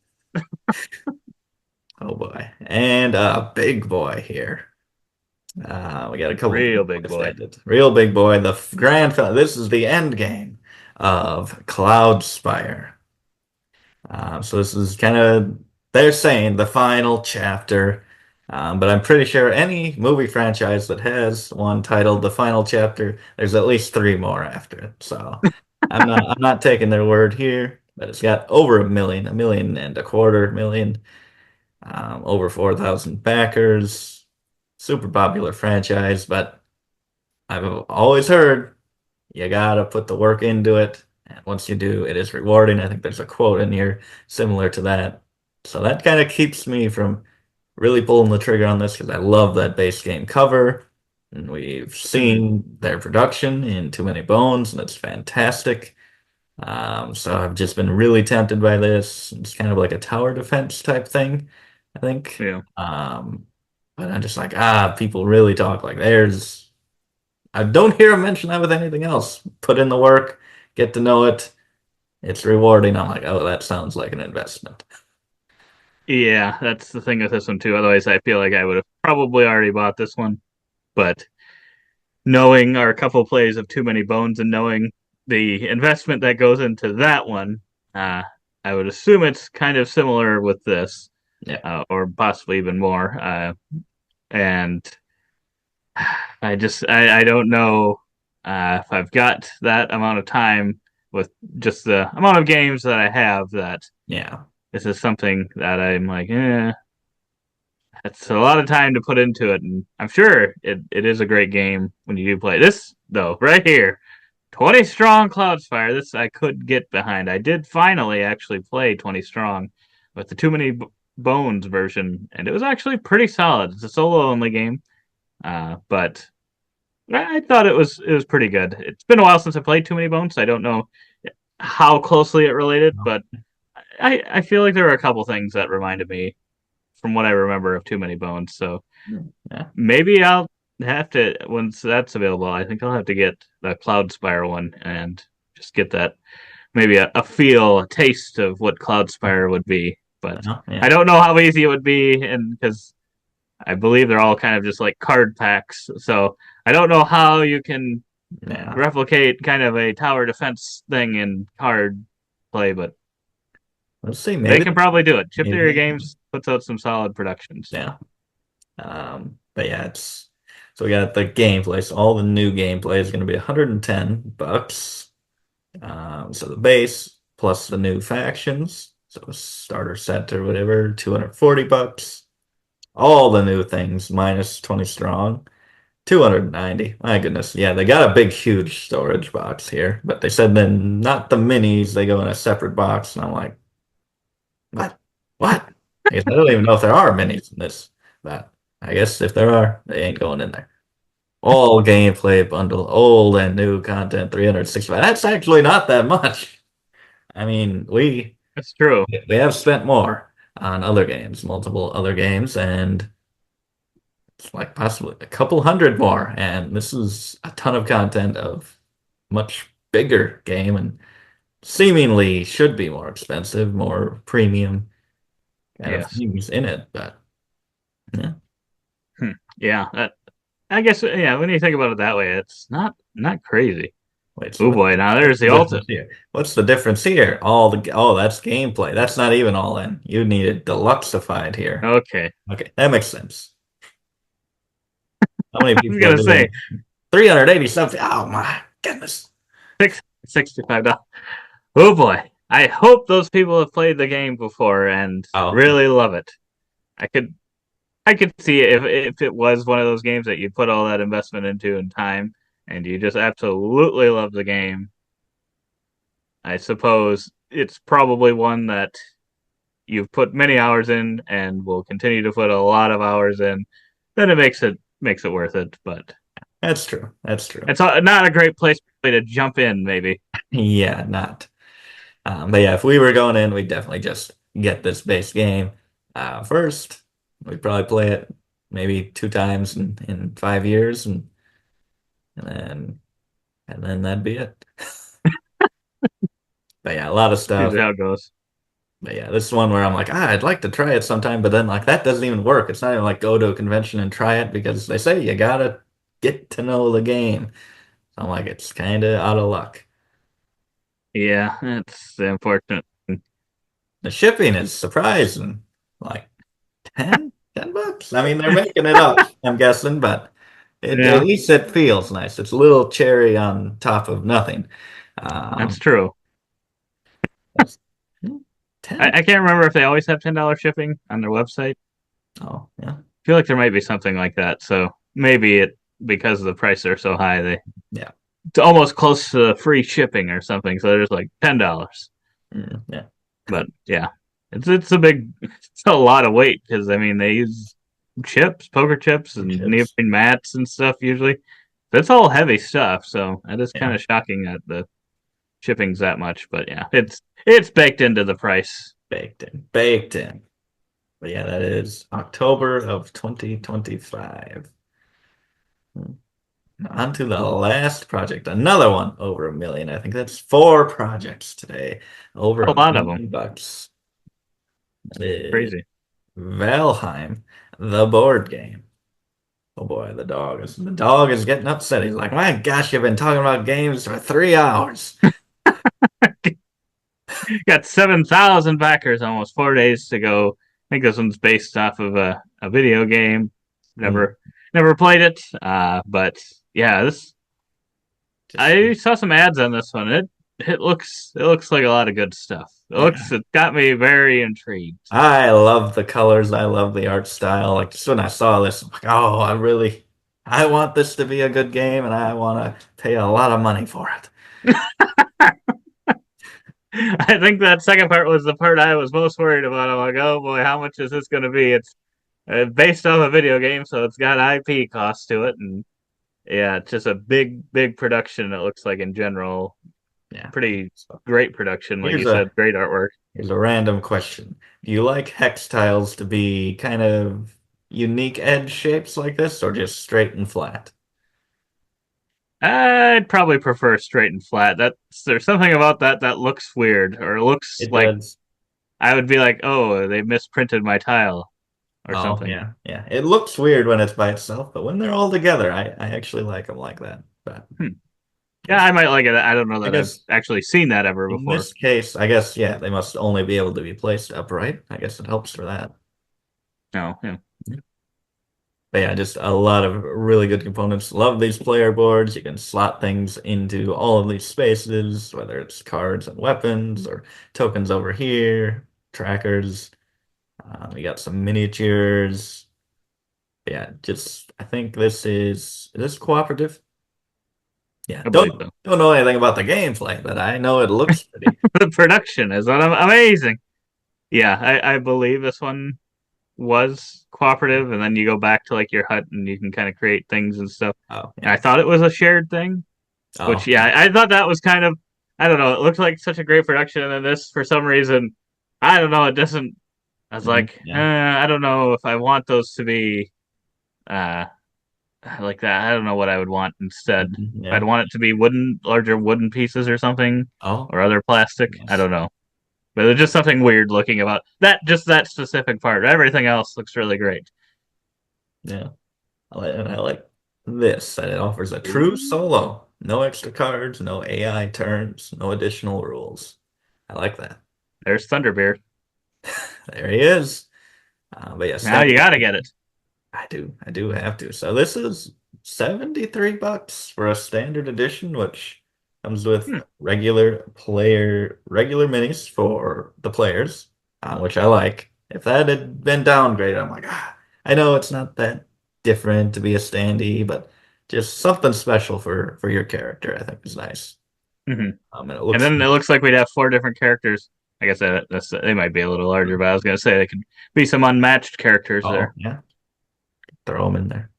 Oh boy. And a big boy here. We got a couple Real big big boys boy. landed. Real big boy. The grand finale. This is the end game of Cloudspire. So this is kind of, they're saying the final chapter. But I'm pretty sure any movie franchise that has one titled The Final Chapter, there's at least three more after it. So I'm not taking their word here, but it's got over a million and a quarter million, over 4,000 backers. Super popular franchise, but I've always heard you gotta put the work into it. And once you do, it is rewarding. I think there's a quote in here similar to that. So that kind of keeps me from really pulling the trigger on this because I love that base game cover. And we've Mhm. seen their production in Too Many Bones, and it's fantastic. So I've just been really tempted by this. It's kind of like a tower defense type thing, I think. Yeah. But I'm just like, people really talk like I don't hear him mention that with anything else. Put in the work, get to know it. It's rewarding. I'm like, oh, that sounds like an investment. Yeah, that's the thing with this one too. Otherwise, I feel like I would have probably already bought this one. But knowing our couple plays of Too Many Bones and knowing the investment that goes into that one, uh, I would assume it's kind of similar with this, Yeah, or possibly even more. And I don't know if I've got that amount of time with just the amount of games that I have that yeah, this is something that I'm like, it's a lot of time to put into it, and I'm sure it is a great game when you do play this though. Right here, 20 strong Cloudspire. This I could get behind. I did finally actually play 20 strong with the Too Many Bones version, and it was actually pretty solid. It's a solo only game, but I thought it was pretty good. It's been a while since I played Too Many Bones. So I don't know how closely it related, but I feel like there were a couple things that reminded me from what I remember of Too Many Bones. So yeah. maybe I'll have to once that's available. I think I'll have to get the Cloudspire one and just get that maybe a feel, a taste of what Cloudspire would be. But I Yeah, don't know how easy it would be, and because I believe they're all kind of just like card packs. So I don't know how you can yeah. replicate kind of a tower defense thing in card play, but Let's see. they Maybe, can probably do it. Chip maybe Theory they can. Games puts out some solid productions. Yeah. But yeah, it's so we got the gameplay. So all the new gameplay is going to be $110. So the base plus the new factions. So a starter set or whatever, $240. All the new things minus 20 strong, 290. My goodness. Yeah, they got a big, huge storage box here, but they said then not the minis, they go in a separate box. And I'm like, what? What? I guess I don't even know if there are minis in this, but I guess if there are, they ain't going in there. All gameplay bundle, old and new content, 365. That's actually not that much. I mean, we That's true. we have spent more on other games, multiple other games, and it's like possibly a couple hundred more. And this is a ton of content of much bigger game and seemingly should be more expensive, more premium kind of Yes. things in it. But yeah, Yeah. I guess yeah. When you think about it that way, it's not crazy. wait, so Oh boy, now what's there's the the ultimate. difference here? What's the difference here? That's gameplay. That's not even all in. You need it deluxeified here. Okay, Okay, that makes sense. How many I was people are gonna say doing 380 something? Oh my goodness. $65. Oh boy, I hope those people have played the game before and Oh, really love it. I could I could see it if it was one of those games that you put all that investment into in time and you just absolutely love the game. I suppose it's probably one that you've put many hours in and will continue to put a lot of hours in. Then it makes it worth it. But that's true. That's true. it's not a great place to jump in. Maybe. Yeah, not. But yeah, if we were going in, we'd definitely just get this base game. First, we'd probably play it maybe 2 times in 5 years, and then and then that'd be it. But yeah, a lot of It's stuff. usually how it goes. But yeah, this is one where I'm like, I'd like to try it sometime, but then like that doesn't even work. It's not even like go to a convention and try it because they say you gotta get to know the game. So I'm like, it's kind of out of luck. Yeah, it's unfortunate. The shipping is surprising. Like 10 bucks. I mean, they're making it up, I'm guessing, but at Yeah, least it feels nice. It's a little cherry on top of nothing. that's Um, true. that's 10. I can't remember if they always have $10 shipping on their website. Oh, yeah. I feel like there might be something like that. So maybe it because the prices are so high, Yeah. it's almost close to free shipping or something. So there's like $10. Yeah. But yeah, it's a lot of weight because I mean they use chips, poker chips, and Chips. neoprene mats and stuff usually. That's all heavy stuff. So that is kind Yeah. of shocking that the shipping's that much. But yeah, it's baked into the price. Baked in. Baked in. But yeah, that is October of 2025. On to the last project. Another one over a million. I think that's 4 projects today. Over A a lot of them, million bucks. That is crazy. Valheim, the board game. Oh boy, the dog is getting upset. He's like, my gosh, you've been talking about games for 3 hours. Got 7,000 backers, almost 4 days to go. I think this one's based off of a video game. Hmm. Never played it, but yeah, this Just I saw some ads on this one. It looks like a lot of good stuff. yeah. It got me very intrigued. I love the colors. I love the art style. Like just when I saw this, I'm like, oh, I want this to be a good game, and I want to pay a lot of money for it. I think that second part was the part I was most worried about. I'm like, oh boy, how much is this going to be? It's based off a video game, so it's got IP costs to it, and yeah, it's just a big production. It looks like in general, Yeah. pretty So great production, like you here's said, a great artwork. here's a random question. Do you like hex tiles to be kind of unique edge shapes like this, or just straight and flat? I'd probably prefer straight and flat. There's something about that looks weird, or looks It like does. I would be like, oh, they misprinted my tile or Oh, something. yeah, yeah. It looks weird when it's by itself, but when they're all together, I actually like them like that. But Hmm. Yeah, yes, I might like it. I don't know I that I've guess actually seen that ever in before. this case, I guess, yeah, they must only be able to be placed upright. I guess it helps for that. No, yeah. But yeah, just a lot of really good components. Love these player boards. You can slot things into all of these spaces, whether it's cards and weapons or tokens over here, trackers. We got some miniatures. Yeah, just I think is this cooperative? Yeah, I believe don't so. don't know anything about the gameplay, but I know it looks pretty. The production is amazing. Yeah, I believe this one was cooperative, and then you go back to like your hut and you can kind of create things and stuff. Oh And yeah. I thought it was a shared thing, which Oh yeah, I thought that was kind of. I don't know. It looked like such a great production, and then this, for some reason, I don't know. It doesn't. I was like, Yeah. I don't know if I want those to be uh like that. I don't know what I would want instead. I'd Yeah. want it to be larger wooden pieces or something, Oh, or other plastic. I yes. don't know. But there's just something weird looking about that. Just that specific part. Everything else looks really great. Yeah. And I like this, that it offers a true Ooh. solo. No extra cards, no AI turns, no additional rules. I like that. There's Thunderbeard. There he is. But yeah, Now you standard. gotta get it. I do have to. So this is $73 for a standard edition, which comes with Hmm. regular minis for the players, which I like. If that had been downgraded, I'm like, I know it's not that different to be a standee, but just something special for your character, I think is nice. Hmm. And it And looks, then it looks like we'd have four different characters. I guess they might be a little larger, but I was gonna say they could be some unmatched characters oh there. yeah, throw them in there.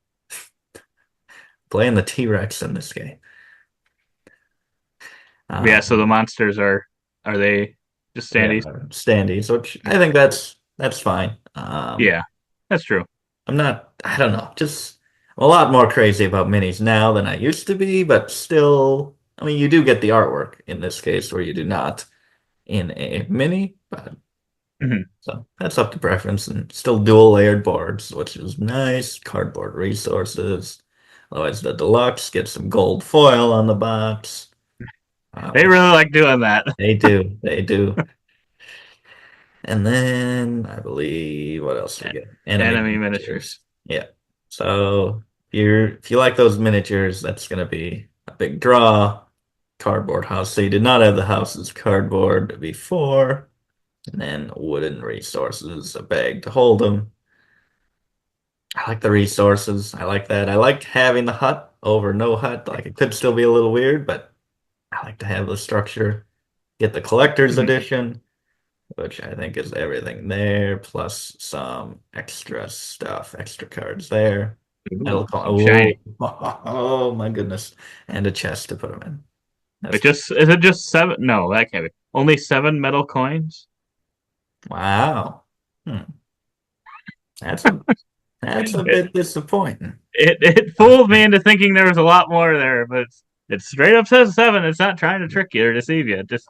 Playing the T-Rex in this game. Yeah, so the Um, monsters are they just Yeah, standees? standees, which I think that's fine. Yeah, that's true. I don't know, just a lot more crazy about minis now than I used to be, but still, I mean, you do get the artwork in this case, where you do not in a mini, but Hmm. so that's up to preference, and still dual layered boards, which is nice. Cardboard resources. Otherwise, the deluxe gets some gold foil on the box. They Which really like doing that. they do. And then I believe what else do we get? Enemy Enemy miniatures. miniatures. Yeah. So if you like those miniatures, that's gonna be a big draw. Cardboard house. So you did not have the houses cardboard before, and then wooden resources, a bag to hold them. I like the resources. I like that. I like having the hut over no hut. Like it could still be a little weird, but I like to have the structure. Get the collector's Mhm. edition, which I think is everything there, plus some extra stuff, extra cards there. Ooh, Metal some shiny. oh, oh my goodness. And a chest to put them in. That's It pretty. just is it just seven? No, that can't be. Only seven metal coins. Wow. Hmm. That's a that's a It bit disappointing. it fooled me into thinking there was a lot more there, but it straight up says seven. It's not trying to trick you or deceive you. It just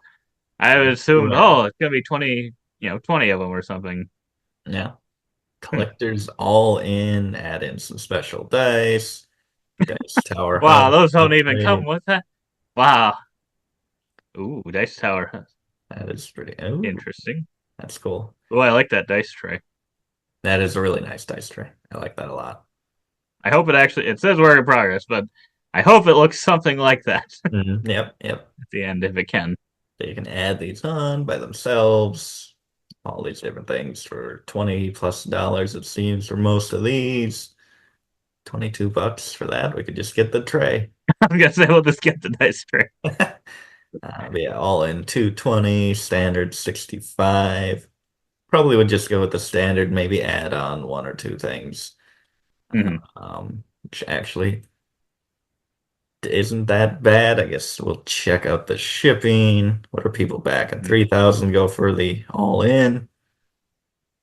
I would assumed, Right. oh, it's gonna be 20, 20 of them or something. Yeah. Hmm. Collectors all in, add in some special dice. Dice Tower Wow, Hub. those don't even come Upgrade. with that. Wow. Ooh, dice tower. That is pretty. Oh, Interesting. that's cool. Oh, I like that dice tray. That is a really nice dice tray. I like that a lot. I hope it says work in progress, but I hope it looks something like that at Yep, yep. the end if it can. So you can add these on by themselves. All these different things for 20 plus dollars, it seems, for most of these. 22 bucks for that. We could just get the tray. I'm gonna say we'll just get the dice tray. But yeah, all in 220, standard 65. Probably would just go with the standard, maybe add on one or two things. Hmm. Which actually isn't that bad. I guess we'll check out the shipping. What are people back at? 3,000 go for the all in.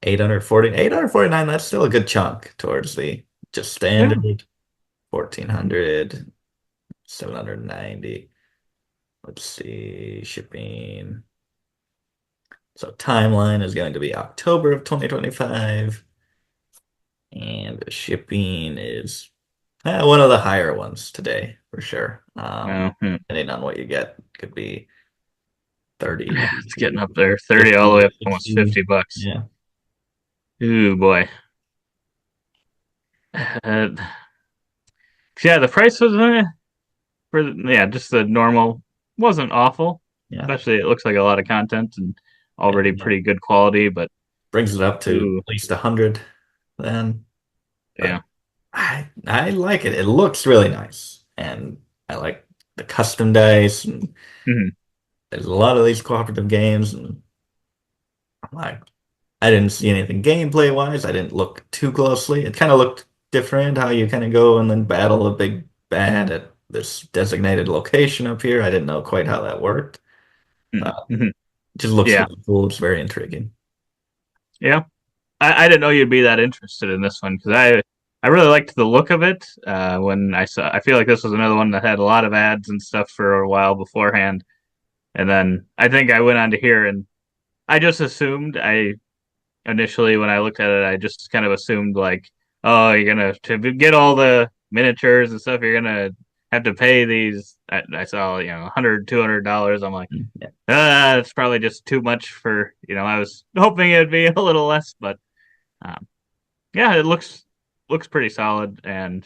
849, that's still a good chunk towards the just Yeah. standard. 1,400, 790. Let's see, shipping. So timeline is going to be October of 2025. And the shipping is one of the higher ones today, for sure. Well, Depending on what you get, could be 30, it's getting up there. 30 all the way 50, up to almost 60. 50 bucks. Yeah. Ooh boy. Uh, yeah, the price was just the normal wasn't awful. Yeah. Especially it looks like a lot of content and already Yeah. pretty good quality, but Brings it up to ooh, at least 100 then. yeah. But I like it. It looks really nice. And I like the custom dice. And Hmm. there's a lot of these cooperative games. And I'm like, I didn't see anything gameplay wise. I didn't look too closely. It kind of looked different how you kind of go and then battle a big bad at this designated location up here. I didn't know quite how that worked. Mhm. It just looks Yeah, really cool. It's very intriguing. yeah. I didn't know you'd be that interested in this one because I really liked the look of it. When I feel like this was another one that had a lot of ads and stuff for a while beforehand, and then I think I went on to here and I just assumed I initially when I looked at it, I just kind of assumed like, oh, you're gonna to get all the miniatures and stuff, you're gonna have to pay these. I saw $100-$200. I'm like, Yeah. it's probably just too much for I was hoping it'd be a little less, but um, yeah, it looks pretty solid and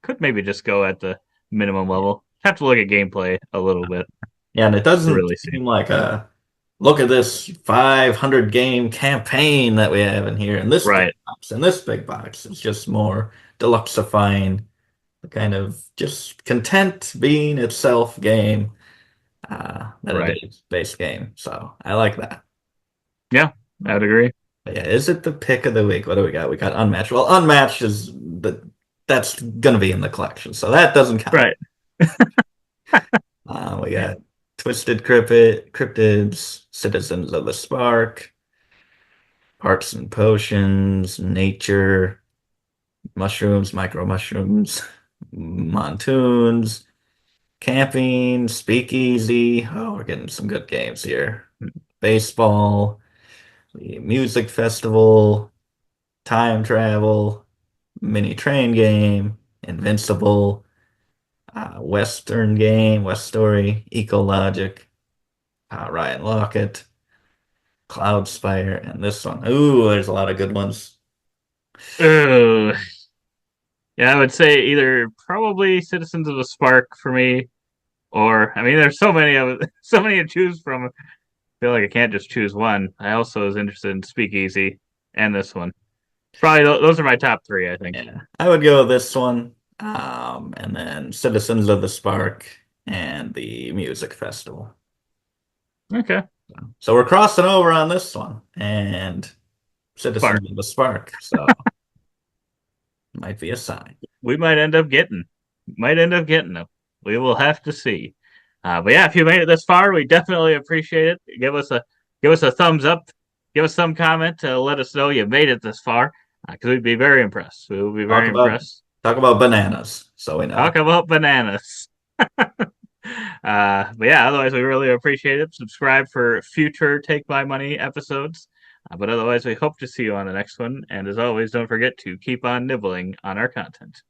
could maybe just go at the minimum level. Have to look at gameplay a little bit Yeah, and it to doesn't really see. seem like a look at this 500 game campaign that we have in here in this big Right, box and this big box. It's just more deluxifying the kind of just content being itself game that it right. is base game. So I like that. Yeah, I would agree. But yeah, is it the pick of the week? What do we got? We got Unmatched. Well, Unmatched is that's gonna be in the collection, so that doesn't count. Right. We Yeah. got Twisted Cryptids, Citizens of the Spark, Parts and Potions, Nature, Mushrooms, Micro Mushrooms, MonToons, Camping, Speakeasy. Oh, we're getting some good games here. Baseball, the Music Festival, Time Travel, Mini Train Game, Invincible, Western Game, West Story, EcoLogic, Ryan Lockett, Cloudspire, and this one. Ooh, there's a lot of good ones. Ugh. Yeah, I would say either probably Citizens of the Spark for me, or I mean, there's so many of so many to choose from. I feel like I can't just choose one. I also was interested in Speakeasy and this one. Probably those are my top three. I think. Yeah, I would go this one, and then Citizens of the Spark and the Music Festival. Okay, So we're crossing over on this one, and Spark. Citizens of the Spark. So might be a sign. We might end up getting them. We will have to see. But yeah, if you made it this far, we definitely appreciate it. Give us a thumbs up. Give us some comment to let us know you made it this far, because we'd be very impressed. We will be Talk very about impressed. talk about bananas, so we know. Talk about bananas. But yeah, otherwise, we really appreciate it. Subscribe for future Take My Money episodes. But otherwise, we hope to see you on the next one. And as always, don't forget to keep on nibbling on our content.